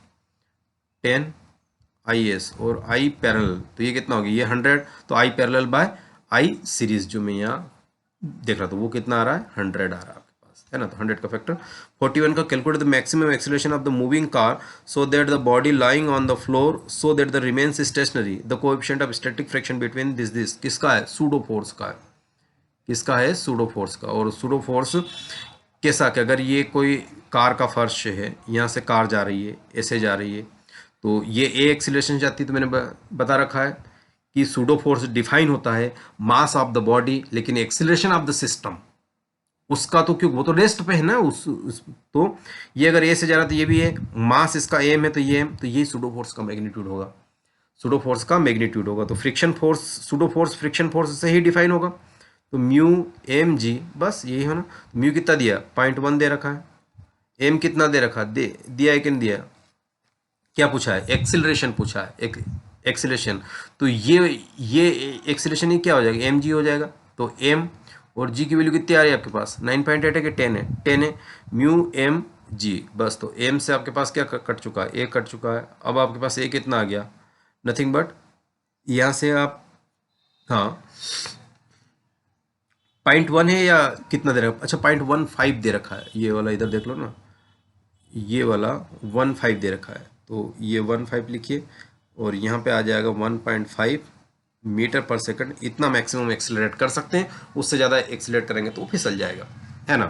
10 आई एस और आई पैरेलल, तो ये कितना हो गया, ये 100, तो आई पैरेलल बाय आई सीरीज जो मैं यहाँ देख रहा था वो कितना आ रहा है, 100 आ रहा है आपके पास, है ना। तो 100 का फैक्टर 41 का calculate the maximum acceleration of the moving car so that the body lying on the floor so that the remains stationary the coefficient of static friction between this किसका है, सूडो फोर्स का है, किसका है, pseudo force का। और pseudo force कैसा कि अगर ये कोई कार का फर्श है, यहाँ से कार जा रही है, ऐसे जा रही है, तो ये ए एक्सीलरेशन जाती है, तो मैंने बता रखा है कि सूडो फोर्स डिफाइन होता है मास ऑफ द बॉडी, लेकिन एक्सीलरेशन ऑफ द सिस्टम उसका तो क्यों, वो तो रेस्ट पे है ना तो ये अगर ए से जा रहा है तो ये भी है, मास इसका एम है तो ये एम, तो ये सूडो फोर्स का मैग्नीट्यूड होगा, सूडो फोर्स का मैग्नीट्यूड होगा। तो friction force, pseudo force friction force से ही डिफाइन होगा, तो म्यू एम जी, बस यही है ना। म्यू कितना दिया, 0.1 दे रखा है, एम कितना दे रखा है, दिया है कि नहीं दिया, क्या पूछा है, एक्सिलरेशन पूछा है, एक एक्सिलेशन, तो ये एक्सिलेशन ही क्या हो जाएगा, एम जी हो जाएगा। तो एम और जी की वैल्यू कितनी आ रही है आपके पास, 9.8 है कि 10 है, 10 है, म्यू एम जी, बस। तो एम से आपके पास क्या कट चुका है, ए कट चुका है। अब आपके पास ए कितना आ गया, नथिंग बट यहाँ से आप, हाँ 0.1 है या कितना दे रखा है, अच्छा 0.15 दे रखा है, ये वाला इधर देख लो ना, ये वाला 15 दे रखा है, तो ये 15 लिखिए और यहाँ पे आ जाएगा 1.5 मीटर पर सेकंड, इतना मैक्सिमम एक्सेलरेट कर सकते हैं, उससे ज़्यादा एक्सेलरेट करेंगे तो वो फिसल जाएगा, है ना,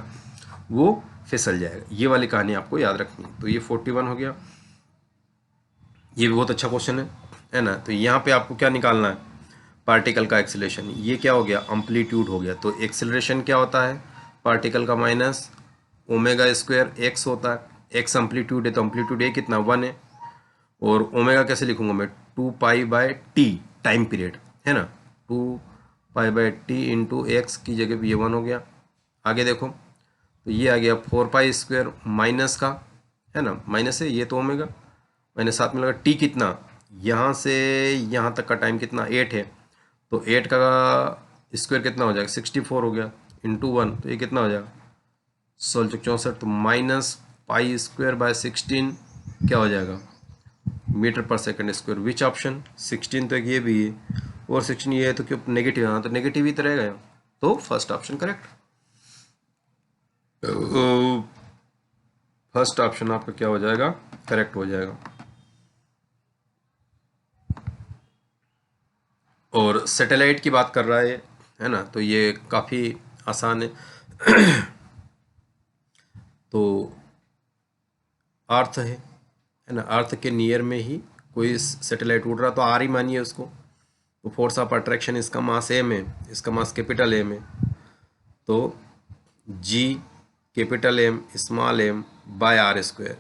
वो फिसल जाएगा। ये वाली कहानी आपको याद रखनी है। तो ये 41 हो गया, ये भी बहुत अच्छा क्वेश्चन है ना। तो यहाँ पे आपको क्या निकालना है, पार्टिकल का एक्सेलरेशन, ये क्या हो गया, अम्पलीट्यूड हो गया। तो एक्सेलरेशन क्या होता है, पार्टिकल का माइनस ओमेगा स्क्वायर एक्स होता है, एक्स अम्पलीट्यूड है तो अम्पलीट्यूड ए कितना 1 है, और ओमेगा कैसे लिखूंगा मैं, 2 पाई/टी टाइम पीरियड, है ना, 2 पाई/टी इंटू एक्स की जगह भी ये 1 हो गया। आगे देखो तो ये आ गया 4 पाई² माइनस का, है ना, माइनस है, ये तो ओमेगा मैंने साथ में लगा, टी कितना, यहाँ से यहाँ तक का टाइम कितना 8 है, तो 8 का स्क्वायर कितना हो जाएगा 64 हो गया, इंटू 1, तो ये कितना हो जाएगा 1664, तो -π²/16 क्या हो जाएगा, मीटर पर सेकंड स्क्वायर। विच ऑप्शन, 16 तो एक ये भी है और 16 ये है, तो क्यों नेगेटिव, हाँ तो नेगेटिव ही तो रहेगा, तो first option correct, first option आपका क्या हो जाएगा, करेक्ट हो जाएगा। और सैटेलाइट की बात कर रहा है ना, तो ये काफ़ी आसान है। तो अर्थ है ना, अर्थ के नियर में ही कोई सैटेलाइट उड़ रहा तो आर ही मानिए उसको। तो फोर्स ऑफ अट्रैक्शन, इसका मास एम है, इसका मास कैपिटल एम है, तो G capital M small m by are square,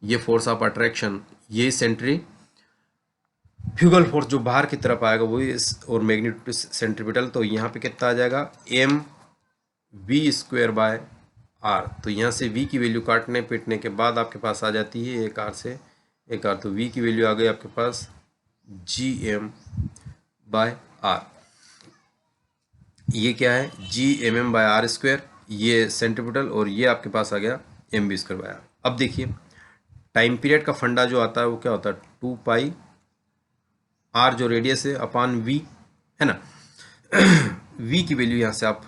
ये फोर्स ऑफ अट्रैक्शन, ये सेंट्री फ्यूगल फोर्स जो बाहर की तरफ आएगा वही और मैग्नीट्यूड सेंट्रीपिटल, तो यहाँ पे कितना आ जाएगा M V square by R. तो यहाँ से v की वैल्यू काटने पीटने के बाद आपके पास आ जाती है एक आर से एक आर, तो v की वैल्यू आ गई आपके पास जी एम बाय आर। ये क्या है, G M M by are square, ये सेंट्रीपिटल, और ये आपके पास आ गया M V square by R. अब देखिए टाइम पीरियड का फंडा जो आता है वो क्या होता है, 2 पाई आर जो रेडियस है अपान वी, है ना। v की वैल्यू यहाँ से आप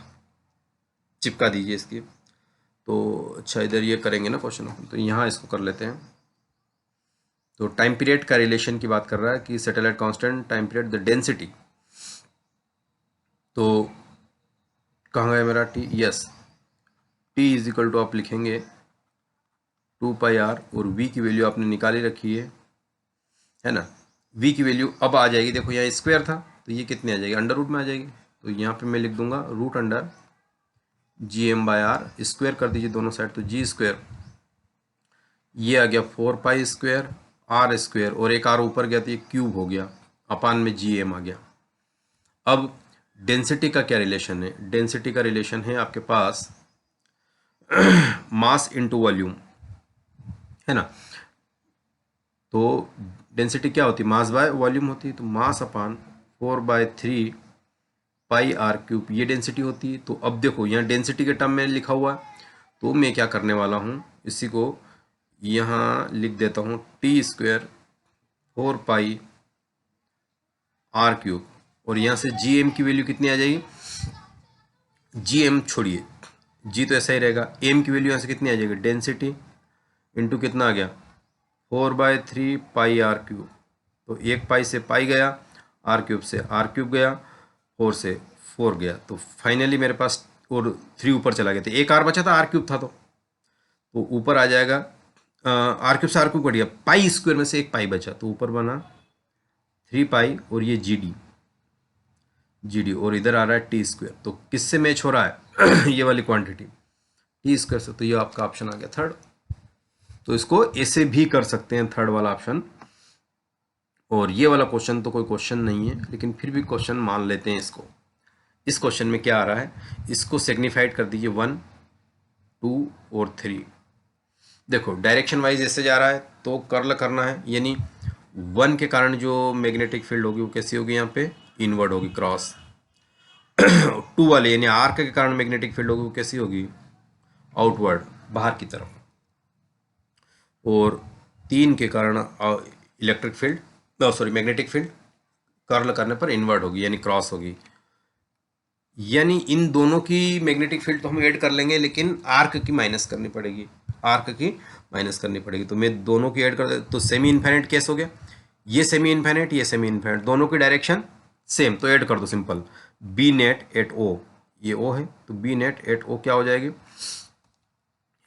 चिपका दीजिए इसकी, तो अच्छा इधर ये करेंगे ना क्वेश्चन, तो यहाँ इसको कर लेते हैं। तो टाइम पीरियड का रिलेशन की बात कर रहा है कि satellite constant time period the density, तो कहाँ गया मेरा T, yes T is equal to आप लिखेंगे 2 पाई आर, और v की वैल्यू आपने निकाली रखी है ना। v की वैल्यू अब आ जाएगी, देखो यहाँ स्क्वायर था तो ये कितनी आ जाएगी, अंडर रूट में आ जाएगी, तो यहाँ पे मैं लिख दूंगा root under G M by are, square कर दीजिए दोनों साइड, तो जी स्क्वायर, ये आ गया 4 पाई² आर स्क्वायर, और एक आर ऊपर गया तो ये क्यूब हो गया, अपान में जी एम आ गया। अब डेंसिटी का क्या रिलेशन है, डेंसिटी का रिलेशन है आपके पास मास इनटू वॉल्यूम, है ना। तो डेंसिटी क्या होती है, मास बाय वॉल्यूम होती है, तो मास अपान 4/3 पाई आर क्यूब ये डेंसिटी होती है। तो अब देखो यहाँ डेंसिटी के टर्म में लिखा हुआ है, तो मैं क्या करने वाला हूँ, इसी को यहाँ लिख देता हूँ T square 4 pi R cube, और यहाँ से जी एम की वैल्यू कितनी आ जाएगी, जी एम छोड़िए, जी तो ऐसा ही रहेगा, एम की वैल्यू यहाँ से कितनी आ जाएगी, डेंसिटी इंटू कितना आ गया 4/3 पाई आर क्यूब। तो 1 पाई से पाई गया, आर क्यूब से आर क्यूब गया, 4 से 4 गया, तो फाइनली मेरे पास और 3 ऊपर चला गया, तो एक आर बचा था, आर क्यूब था, तो ऊपर आ जाएगा आर क्यूब से आर क्यूब कट गया, पाई स्क्वायर में से एक पाई बचा, तो ऊपर बना 3 पाई और ये जी डी और इधर आ रहा है टी स्क्वायर। तो किससे मैच हो रहा है ये वाली क्वांटिटी टी स्क्वायर से, तो ये आपका ऑप्शन आ गया थर्ड। तो इसको ऐसे भी कर सकते हैं थर्ड वाला ऑप्शन। और ये वाला क्वेश्चन तो कोई क्वेश्चन नहीं है, लेकिन फिर भी क्वेश्चन मान लेते हैं इसको। इस क्वेश्चन में क्या आ रहा है, इसको सिग्निफाइड कर दीजिए 1 2 और 3। देखो डायरेक्शन वाइज ऐसे जा रहा है, तो कर्ल करना है, यानी 1 के कारण जो मैग्नेटिक फील्ड होगी वो कैसी होगी, यहाँ पे इनवर्ड होगी क्रॉस। 2 वाले यानी आर्क के कारण मैग्नेटिक फील्ड होगी वो कैसी होगी, आउटवर्ड बाहर की तरफ। और 3 के कारण electric field sorry magnetic field curl करने पर इनवर्ड होगी यानी क्रॉस होगी। यानी इन दोनों की मैग्नेटिक फील्ड तो हम ऐड कर लेंगे, लेकिन आर्क की माइनस करनी पड़ेगी, आर्क की माइनस करनी पड़ेगी। तो मैं दोनों की ऐड कर दे, तो सेमी इनफाइनाइट केस हो गया, ये सेमी इनफाइनाइट ये सेमी इनफाइनाइट, दोनों की डायरेक्शन सेम, तो ऐड कर दो सिंपल, बी नेट एट ओ, ये ओ है तो बी नेट एट ओ क्या हो जाएगी,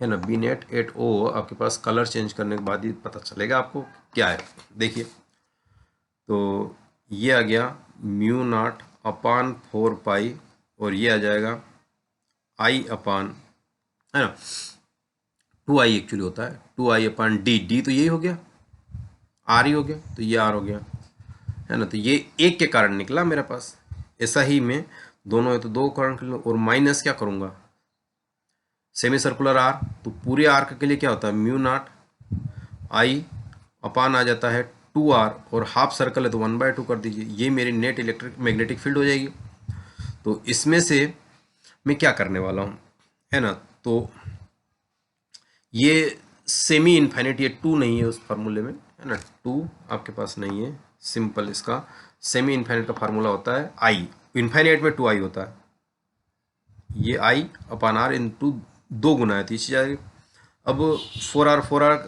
है ना, बी नेट एट ओ। आपके पास कलर चेंज करने के बाद ही पता चलेगा आपको क्या है। देखिए तो ये आ गया म्यू नॉट अपान 4 पाई, और ये आ जाएगा आई अपान, है ना, 2 आई एक्चुअली होता है 2 आई अपान डी, डी तो यही हो गया, आर ही हो गया, तो ये आर हो गया, है ना। तो ये एक के कारण निकला मेरे पास। ऐसा ही मैं दोनों है तो दो कारण, और माइनस क्या करूंगा, सेमी सर्कुलर आर, तो पूरे आर्क के लिए क्या होता है म्यू नॉट आई अपान आ जाता है 2r, और हाफ सर्कल है तो 1/2 कर दीजिए, ये मेरी नेट इलेक्ट्रिक मैग्नेटिक फील्ड हो जाएगी। तो इसमें से मैं क्या करने वाला हूँ, है ना, तो ये सेमी इनफाइनाइट, ये 2 नहीं है उस फार्मूले में, है ना, 2 आपके पास नहीं है, सिंपल इसका सेमी इनफाइनाइट का फार्मूला होता है आई, इनफाइनाइट में 2i होता है, ये आई अपान आर इंटू 2 गुना है, तो इसी जाएगी। अब 4r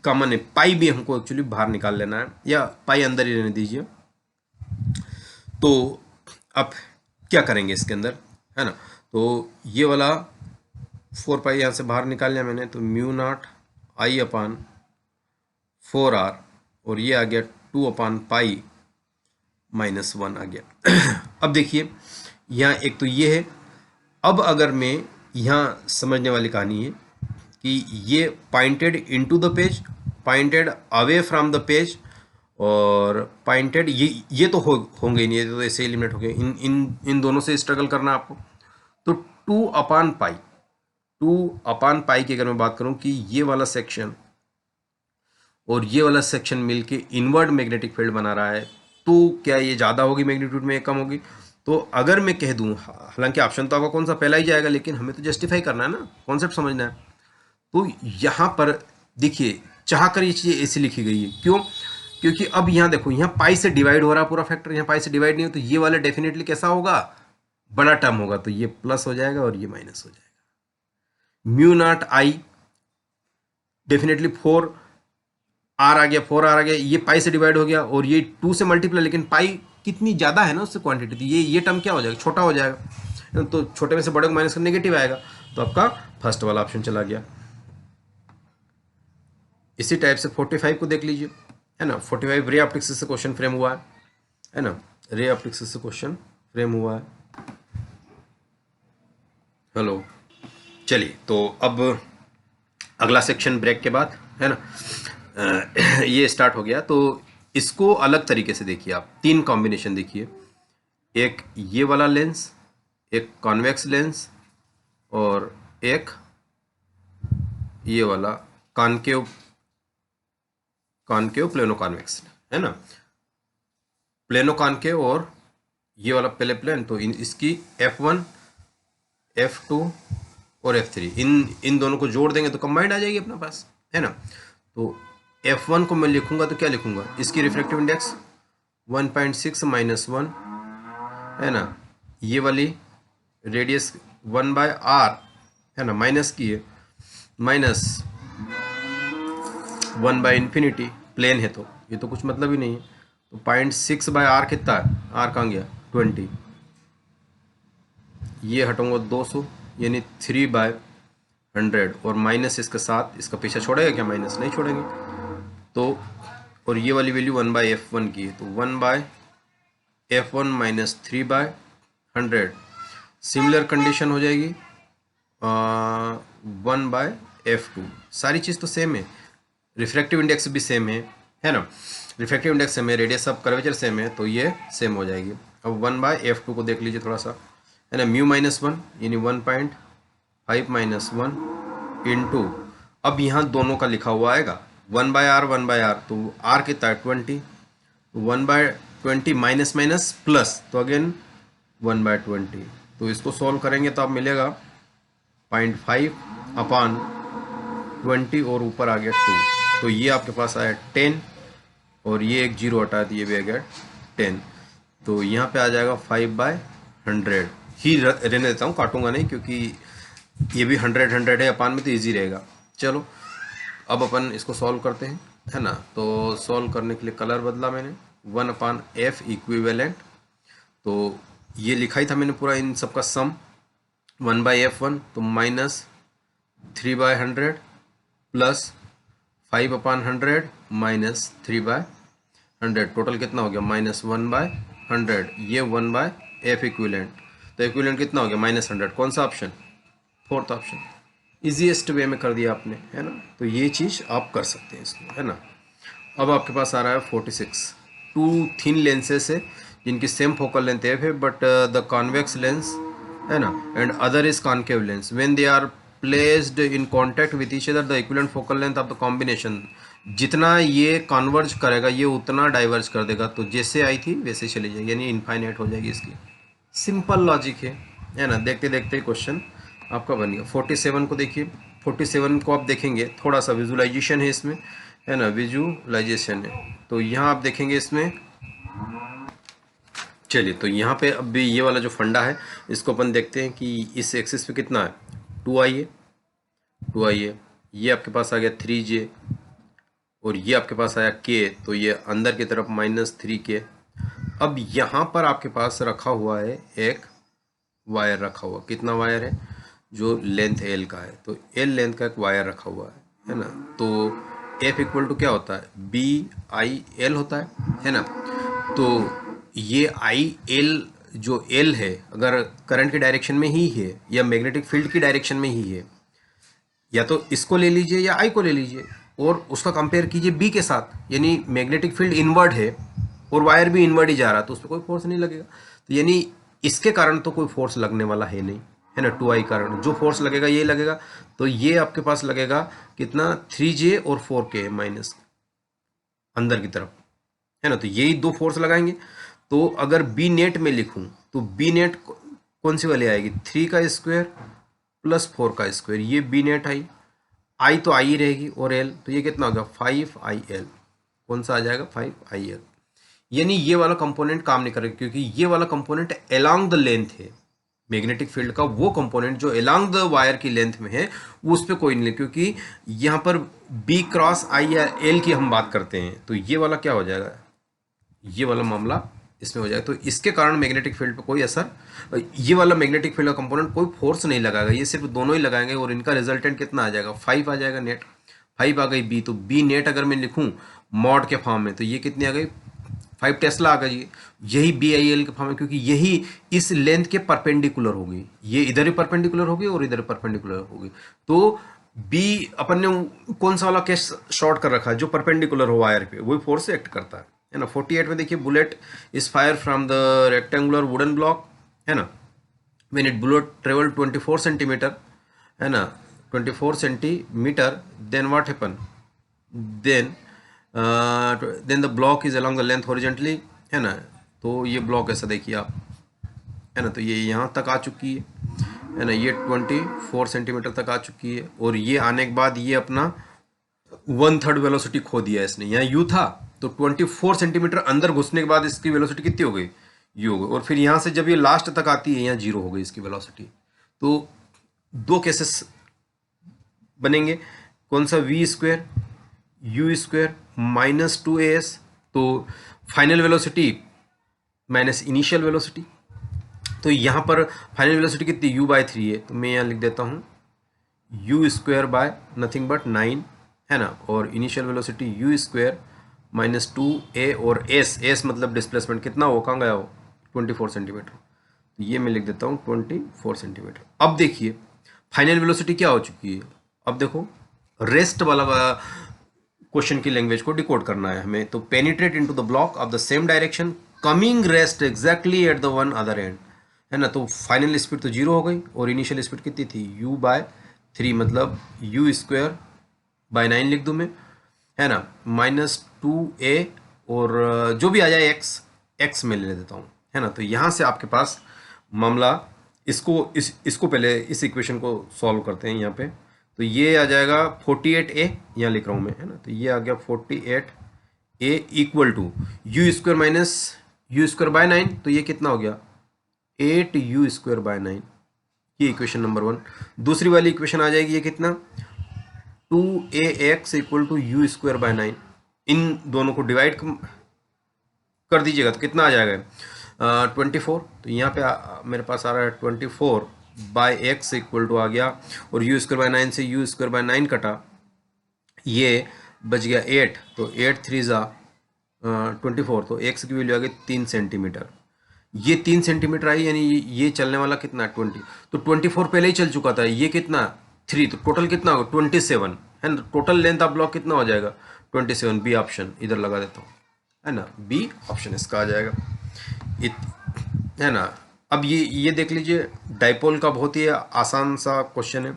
कॉमन है, पाई भी हमको एक्चुअली बाहर निकाल लेना है, या पाई अंदर ही रहने दीजिए। तो अब क्या करेंगे इसके अंदर, है ना, तो ये वाला 4 पाई यहाँ से बाहर निकाल लिया मैंने, तो mu not I upon 4r, और ये आ गया 2 अपान पाई -1 आ गया। अब देखिए यहाँ एक तो ये है, अब अगर मैं यहाँ समझने वाली कहानी है कि ये pointed into the page, pointed away from the page, और पॉइंटेड ये तो होंगे ही नहीं, ये तो ऐसे एलिमिनेट हो गए, इन दोनों से स्ट्रगल करना आपको। तो 2 अपान पाई की अगर मैं बात करूं कि ये वाला सेक्शन और ये वाला सेक्शन मिलके इनवर्ड मैग्नेटिक फील्ड बना रहा है, तो क्या ये ज़्यादा होगी मैग्नीट्यूड में, कम होगी। तो अगर मैं कह दूं, हालांकि ऑप्शन तो आपका कौन सा पहला ही जाएगा, लेकिन हमें तो जस्टिफाई करना है ना, कॉन्सेप्ट समझना है। तो यहाँ पर देखिए चाह कर ये चीज़ ऐसी लिखी गई है, क्यों, क्योंकि अब यहाँ देखो, यहाँ पाई से डिवाइड हो रहा है पूरा फैक्टर, यहाँ पाई से डिवाइड नहीं हो, तो ये वाला डेफिनेटली कैसा होगा, बड़ा टर्म होगा, तो ये प्लस हो जाएगा और ये माइनस हो जाएगा। Mu not I definitely 4 R आ गया, 4 आर आ गया, ये पाई से डिवाइड हो गया, और ये 2 से मल्टीप्लाई, लेकिन पाई कितनी ज़्यादा है ना उससे क्वांटिटी, तो ये टर्म क्या हो जाएगा, छोटा हो जाएगा, तो छोटे में से बड़े को माइनस कर नेगेटिव आएगा, तो आपका फर्स्ट वाला ऑप्शन चला गया। इसी टाइप से 45 को देख लीजिए, है ना, 45 रे ऑप्टिक्स से क्वेश्चन फ्रेम हुआ है ना, रे ऑप्टिक्स से क्वेश्चन फ्रेम हुआ है। हेलो, चलिए तो अब अगला सेक्शन ब्रेक के बाद, है ना, ये स्टार्ट हो गया। तो इसको अलग तरीके से देखिए आप, 3 कॉम्बिनेशन देखिए, एक ये वाला लेंस, एक कॉन्वेक्स लेंस, और एक ये वाला कॉनकेव प्लेनो कॉन्वेक्स, है ना, प्लेनो कॉनकेव और ये वाला पहले प्लेन, तो इसकी F1 F2 और F3 इन दोनों को जोड़ देंगे तो कंबाइंड आ जाएगी अपने पास, है ना। तो F1 को मैं लिखूंगा तो क्या लिखूंगा, इसकी रिफ्रैक्टिव इंडेक्स 1.6 माइनस 1, है ना। ये वाली रेडियस 1/r, है ना, माइनस की है, माइनस 1/इंफिनिटी, प्लेन है तो ये तो कुछ मतलब ही नहीं है। तो 0.6/r कितना है, r कहाँ गया, 20, ये हटाऊंगा 200, यानी 3/100, और माइनस इसके साथ, इसका पीछा छोड़ेगा क्या, माइनस नहीं छोड़ेंगे। तो और ये वाली वैल्यू 1/f1 की है, तो 1/f1 माइनस 3/100, सिमिलर कंडीशन हो जाएगी 1/f2। सारी चीज़ तो सेम है, रिफ्रैक्टिव इंडेक्स भी सेम है ना, रिफ्रैक्टिव इंडेक्स सेम है, रेडियस ऑफ कर्वेचर सेम है, तो ये सेम हो जाएगी। अब 1/f2 को देख लीजिए थोड़ा सा, है ना, म्यू माइनस 1 यानी 1.5 माइनस 1 इंटू, अब यहाँ दोनों का लिखा हुआ आएगा 1/r, तो r कितना है 20, 1/20 माइनस माइनस प्लस, तो अगेन 1/20, तो इसको सॉल्व करेंगे तो अब मिलेगा 0.5/20 और ऊपर आ गया 2, तो ये आपके पास आया 10, और ये एक जीरो हटा दिए, भी आ गया 10, तो यहाँ पे आ जाएगा 5/100 ही रहने देता हूँ, काटूंगा नहीं, क्योंकि ये भी 100 है अपान में, तो ईजी रहेगा। चलो अब अपन इसको सॉल्व करते हैं, है ना। तो सॉल्व करने के लिए कलर बदला मैंने, 1/f इक्विवेलेंट, तो ये लिखा ही था मैंने पूरा इन सबका सम, 1/f1 तो माइनस 3/100 प्लस 5/100 माइनस 3/100, टोटल कितना हो गया, माइनस 1/100, ये 1/f इक्विवेलेंट, तो इक्विवेलेंट कितना हो गया, -100, कौन सा option, fourth option, easiest way में कर दिया आपने, है ना। तो ये चीज़ आप कर सकते हैं इसको, है ना। अब आपके पास आ रहा है 46, टू थिन लेंसेस है जिनकी सेम फोकल लेंथ है, बट द कॉन्वेक्स लेंस, है ना, and other is concave lens, when they are placed in contact with each other the equivalent focal length of the combination, जितना ये converge करेगा ये उतना डाइवर्ज कर देगा, तो जैसे आई थी वैसे चली जाएगी, यानी इनफाइनाइट हो जाएगी इसकी। सिंपल लॉजिक है ना। देखते देखते क्वेश्चन आपका बन गया। 47 को देखिए, 47 को आप देखेंगे, थोड़ा सा विजुलाइजेशन है इसमें, है ना, विजुलाइजेशन है, तो यहाँ आप देखेंगे इसमें, चलिए तो यहाँ पे अब भी ये वाला जो फंडा है इसको अपन देखते हैं कि इस एक्सिस पे कितना है, 2i है, 2i है, ये आपके पास आ गया 3j, और ये आपके पास आया k, तो ये अंदर की तरफ -3k। अब यहाँ पर आपके पास रखा हुआ है एक वायर रखा हुआ, कितना वायर है, जो लेंथ l का है, तो l लेंथ का एक वायर रखा हुआ है ना। तो f इक्वल टू क्या होता है, BIL होता है ना। तो ये IL जो l है, अगर करंट की डायरेक्शन में ही है या मैग्नेटिक फील्ड की डायरेक्शन में ही है, या तो इसको ले लीजिए या I को ले लीजिए और उसका कंपेयर कीजिए B के साथ, यानी मैग्नेटिक फील्ड इनवर्ड है और वायर भी इनवर्ड ही जा रहा है, तो उस पर कोई फोर्स नहीं लगेगा, तो यानी इसके कारण तो कोई फोर्स लगने वाला है नहीं, है ना। 2i कारण जो फोर्स लगेगा ये लगेगा, तो ये आपके पास लगेगा कितना, 3j और 4k माइनस अंदर की तरफ, है ना। तो यही दो फोर्स लगाएंगे। तो अगर बी नेट में लिखूं तो बी नेट कौन सी वाली आएगी, 3 का स्क्वायर प्लस 4 का स्क्वायर, ये बी नेट आई तो आई रहेगी, और एल, तो ये कितना होगा 5IL, कौन सा आ जाएगा 5IL, यानी ये वाला कंपोनेंट काम नहीं करेगा, क्योंकि ये वाला कंपोनेंट अलोंग द लेंथ है मैग्नेटिक फील्ड का, वो कंपोनेंट जो अलोंग द वायर की लेंथ में है वो उस पर कोई नहीं, क्योंकि यहाँ पर B क्रॉस I या L की हम बात करते हैं, तो ये वाला क्या हो जाएगा, ये वाला मामला इसमें हो जाएगा, तो इसके कारण मैग्नेटिक फील्ड पर कोई असर, ये वाला मैग्नेटिक फील्ड का कंपोनेंट कोई फोर्स नहीं लगाएगा, ये सिर्फ दोनों ही लगाएंगे, और इनका रिजल्टेंट कितना आ जाएगा, 5 आ जाएगा नेट, 5 आ गई बी, तो बी नेट अगर मैं लिखूं मॉड के फॉर्म में, तो ये कितनी आ गई 5 टेस्ला आ गई, यही BIL के फॉर्म में, क्योंकि यही इस लेंथ के परपेंडिकुलर होगी, ये इधर ही परपेंडिकुलर होगी और इधर परपेंडिकुलर होगी, तो बी अपन ने कौन सा वाला केस शॉर्ट कर रखा है, जो परपेंडिकुलर हो वायर पे वही फोर्स एक्ट करता है ना। 48 में देखिए, bullet is fire from the rectangular wooden block, है ना, when it bullet travel 24 centimetre, है ना, 24 centimetre, then what happen, then the block is along the length horizontally, है ना, तो ये ब्लॉक ऐसा देखिए आप, है ना, तो ये यहाँ तक आ चुकी है ना, ये 24 सेंटीमीटर तक आ चुकी है, और ये आने के बाद ये अपना 1/3 वेलोसिटी खो दिया इसने। यहाँ यू था तो 24 सेंटीमीटर अंदर घुसने के बाद इसकी वेलोसिटी कितनी हो गई, यू हो गई, और फिर यहाँ से जब ये लास्ट तक आती है यहाँ 0 हो गई इसकी वेलोसिटी। तो दो केसेस बनेंगे, कौन सा, we square you square -2as, तो final velocity minus initial velocity. तो यहाँ पर फाइनल वेलोसिटी कितनी, u/3 है, तो मैं यहाँ लिख देता हूँ you square by nothing but 9, है ना, और initial velocity you square -2a, और s मतलब डिस्प्लेसमेंट कितना हो, कहाँ गया हो, 24 सेंटीमीटर, तो ये मैं लिख देता हूँ 24 सेंटीमीटर। अब देखिए फाइनल वेलोसिटी क्या हो चुकी है, अब देखो रेस्ट वाला क्वेश्चन की लैंग्वेज को डिकोड करना है हमें, तो penetrate into the block of the same direction coming rest exactly at the one other and, है ना, तो फाइनल स्पीड तो 0 हो गई, और इनिशियल स्पीड कितनी थी, u/3, मतलब यू स्क्वायर बाय 9 लिख दूँ मैं, है ना, -2a, और जो भी आ जाए x में ले देता हूँ, है ना। तो यहाँ से आपके पास मामला, इसको पहले इस इक्वेशन को सॉल्व करते हैं यहाँ पे, तो ये आ जाएगा 48a, यहाँ लिख रहा हूँ मैं, है ना, तो ये आ गया 48a equal to U square minus U square by 9, तो ये कितना हो गया 8u स्क्वायर बाय 9, ये इक्वेशन नंबर 1। दूसरी वाली इक्वेशन आ जाएगी ये कितना, 2ax equal to U square by 9, इन दोनों को डिवाइड कर दीजिएगा तो कितना आ जाएगा 24, तो यहाँ पे मेरे पास आ रहा है 24 बाय एक्स इक्वल टू आ गया, और यू स्क्वायर बाय 9 से यू स्क्वायर बाय 9 कटा, ये बच गया 8, तो 8 3 जा 24, तो एक्स की वैल्यू आ गई 3 सेंटीमीटर, ये 3 सेंटीमीटर आई, यानी ये चलने वाला कितना 20, तो 24 पहले ही चल चुका था, ये कितना 3, तो टोटल कितना होगा 27, है ना, टोटल लेंथ ऑफ ब्लॉक कितना हो जाएगा 27, बी ऑप्शन इधर लगा देता हूँ, है ना, बी ऑप्शन इसका आ जाएगा, है ना। अब ये देख लीजिए डाइपोल का बहुत ही आसान सा क्वेश्चन है,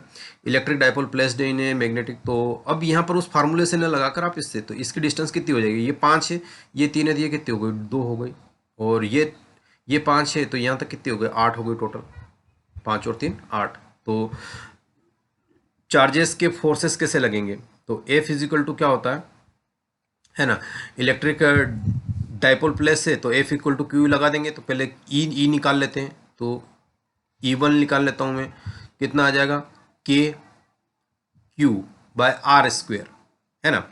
electric dipole placed in a magnetic, तो अब यहाँ पर उस फार्मूले से न लगाकर आप इससे, तो इसकी डिस्टेंस कितनी हो जाएगी, ये 5 है, ये 3 है, तो ये कितनी हो गई 2 हो गई, और ये 5 है, तो यहाँ तक कितनी हो गई 8 हो गई टोटल, 5 और 3 8। तो चार्जेस के फोर्सेस कैसे लगेंगे, तो F फिजिकल टू क्या होता है ना, इलेक्ट्रिक डाइपोल प्लेस से, तो F इक्वल टू क्यू लगा देंगे, तो पहले ई निकाल लेते हैं, तो E1 निकाल लेता हूँ मैं, कितना आ जाएगा के क्यू बाय आर स्क्वेयर, है ना।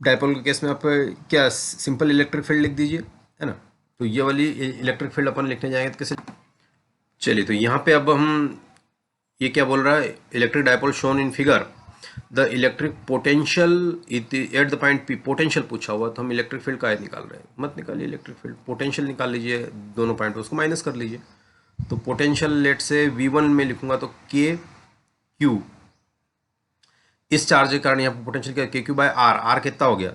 डाइपोल के केस में आप क्या सिंपल इलेक्ट्रिक फील्ड लिख दीजिए, है ना, तो ये वाली इलेक्ट्रिक फील्ड अपन लिखने जाएंगे तो कैसे, चलिए तो यहाँ पे अब हम, ये क्या बोल रहा है, electric dipole shown in figure, the electric potential at the point P, potential पूछा हुआ, तो हम इलेक्ट्रिक फील्ड का निकाल रहे हैं, मत निकालिए इलेक्ट्रिक फील्ड, पोटेंशियल निकाल लीजिए, दोनों पॉइंट उसको माइनस कर लीजिए, तो पोटेंशियल लेट से V1 में लिखूंगा तो के क्यू, इस चार्ज के कारण यहाँ पर पोटेंशियल क्या, के क्यू बाय आर, आर कितना हो गया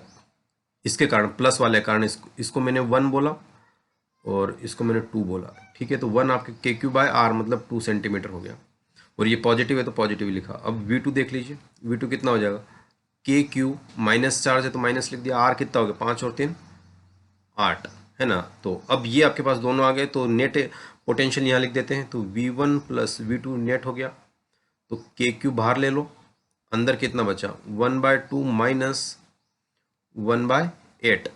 इसके कारण, प्लस वाले कारण इसको मैंने 1 बोला और इसको मैंने 2 बोला, ठीक है, तो 1 आपके के क्यू बाय आर मतलब 2 सेंटीमीटर हो गया, और ये पॉजिटिव है तो पॉजिटिव लिखा। अब V2 देख लीजिए, V2 कितना हो जाएगा, के क्यू माइनस चार्ज है तो माइनस लिख दिया, आर कितना हो गया 5 और 3 8, है ना। तो अब ये आपके पास दोनों आ गए, तो नेट पोटेंशियल यहाँ लिख देते हैं, तो V1 प्लस V2 नेट हो गया, तो के क्यू बाहर ले लो, अंदर कितना बचा 1/2 माइनस 1/8,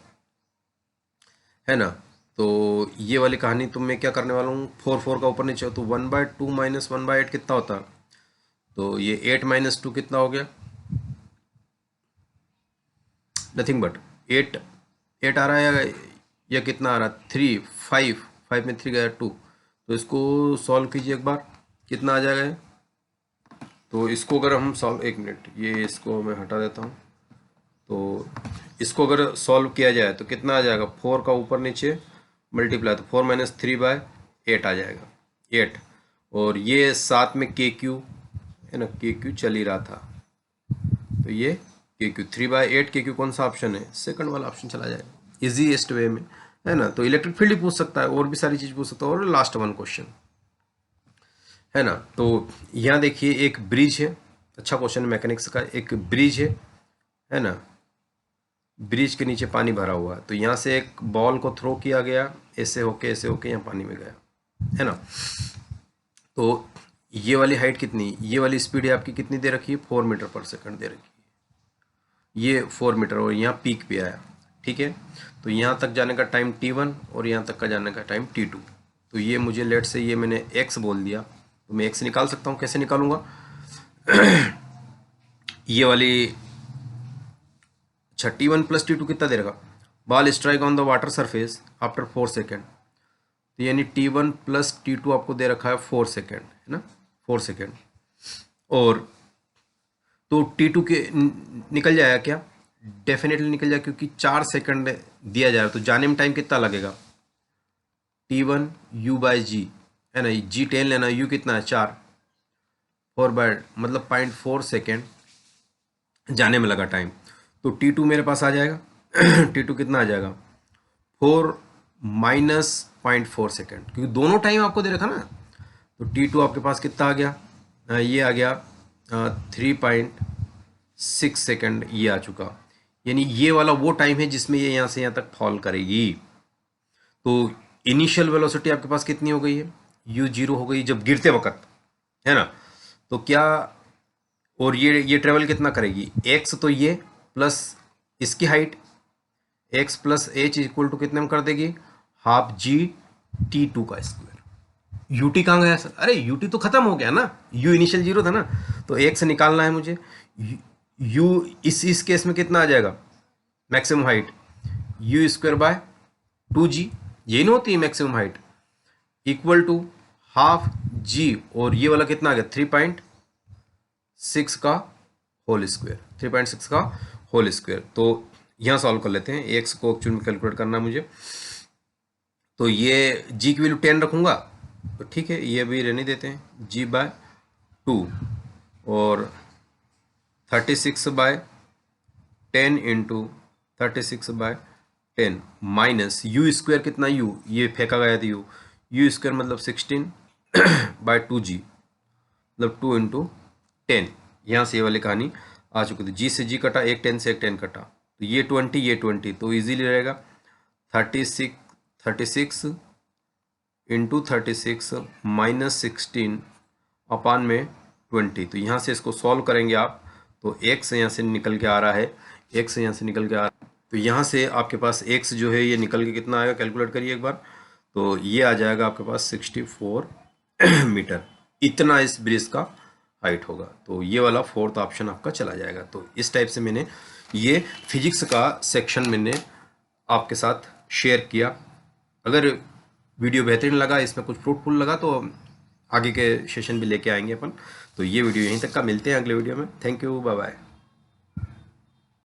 है ना। तो ये वाली कहानी तो मैं क्या करने वाला हूँ, 4 का ऊपर नीचे, तो 1/2 माइनस 1/8 कितना होता है, तो ये 8 माइनस 2 कितना हो गया, नथिंग बट 8 आ रहा है या कितना आ रहा है 3 5 में 3 गया 2, तो इसको सॉल्व कीजिए एक बार, कितना आ जाएगा ये? तो इसको अगर हम सॉल्व, एक मिनट ये इसको मैं हटा देता हूँ, तो इसको अगर सॉल्व किया जाए तो कितना आ जाएगा, 4 का ऊपर नीचे मल्टीप्लाई, तो 4 माइनस 3/8 आ जाएगा 8, और ये साथ में के क्यू, है ना, के क्यू चल ही रहा था, तो ये के क्यू 3/8, के क्यू कौन सा ऑप्शन है, सेकंड वाला ऑप्शन चला जाएगा इजीएस्ट वे में, है ना। तो इलेक्ट्रिक फील्ड ही पूछ सकता है, और भी सारी चीज पूछ सकता है, और लास्ट 1 क्वेश्चन, है ना। तो यहाँ देखिए एक ब्रिज है, अच्छा क्वेश्चन मैकेनिक्स का, एक ब्रिज है ना, ब्रिज के नीचे पानी भरा हुआ है, तो यहाँ से एक बॉल को थ्रो किया गया, ऐसे होके यहाँ पानी में गया, है ना। तो ये वाली हाइट कितनी, ये वाली स्पीड आपकी कितनी दे रखी है, 4 मीटर पर सेकंड दे रखी है, ये 4 मीटर, और यहाँ पीक पे आया, ठीक है। तो यहाँ तक जाने का टाइम t1 और यहाँ तक का जाने का टाइम t2। तो ये मुझे लेट से ये मैंने x बोल दिया, तो मैं x निकाल सकता हूँ। कैसे निकालूंगा ये वाली t1 प्लस t2 कितना दे रखा, ball strike on the water surface after 4 second, तो यानी t1 प्लस t2 आपको दे रखा है 4 सेकेंड, है ना, 4 सेकेंड। और तो t2 के निकल जाएगा क्या, डेफिनेटली निकल जाएगा, क्योंकि 4 सेकंड दिया जा रहा है, तो जाने में टाइम कितना लगेगा, t1 u बाई जी, है ना, g 10 लेना, u कितना है 4, 4 बाय मतलब 0.4 सेकेंड जाने में लगा टाइम। तो t2 मेरे पास आ जाएगा t2 कितना आ जाएगा, 4 माइनस 0.4 सेकेंड, क्योंकि दोनों टाइम आपको दे रखा ना। तो t2 आपके पास कितना आ गया, ये आ गया 3.6 सेकेंड, ये आ चुका, यानी ये वाला वो टाइम है जिसमें ये यहाँ से यहाँ तक फॉल करेगी। तो इनिशियल वेलोसिटी आपके पास कितनी हो गई है, u0 हो गई जब गिरते वक्त, है ना। तो क्या, और ये ट्रेवल कितना करेगी, x, तो ये प्लस इसकी height x plus h equal to कितने में कर देगी, हाफ g t2 का स्क्वायर। ut कहाँ गया सर, अरे ut तो खत्म हो गया ना, u इनिशियल 0 था ना, तो x निकालना है मुझे। u इस केस में कितना आ जाएगा, maximum height u square by 2g, यही ना होती है maximum height, equal to half g, और ये वाला कितना आ गया 3.6 का होल स्क्वायर, 3.6 का होल स्क्वायर। तो यहाँ सॉल्व कर लेते हैं, x को एक्चुअली में कैलकुलेट करना है मुझे। तो ये g की वैल्यू 10 रखूँगा, तो ठीक है, ये भी रहने देते हैं, g बाय 2 और 36 by 10 into 36 by 10 minus u square कितना, u ये फेंका गया था, u स्क्वायर मतलब 16 बाय 2g मतलब 2 इंटू 10। यहाँ से ये वाली कहानी आ चुकी थी, g से g कटा, एक 10 से एक 10 कटा, तो ये 20 ये 20, तो इजीली रहेगा 36 इंटू 36 माइनस 16 अपान में 20। तो यहाँ से इसको सॉल्व करेंगे आप, तो x यहाँ से निकल के आ रहा है, x यहाँ से निकल के आ रहा है, तो यहाँ से आपके पास x जो है ये निकल के कितना आएगा, कैलकुलेट करिए एक बार, तो ये आ जाएगा आपके पास 64 मीटर, इतना इस ब्रिज का हाइट होगा। तो ये वाला 4th ऑप्शन आपका चला जाएगा। तो इस टाइप से मैंने ये फिजिक्स का सेक्शन मैंने आपके साथ शेयर किया। अगर वीडियो बेहतरीन लगा, इसमें कुछ फ्रूटफुल लगा, तो आगे के सेशन भी लेके आएंगे अपन। तो ये वीडियो यहीं तक का, मिलते हैं अगले वीडियो में। Thank you, bye bye.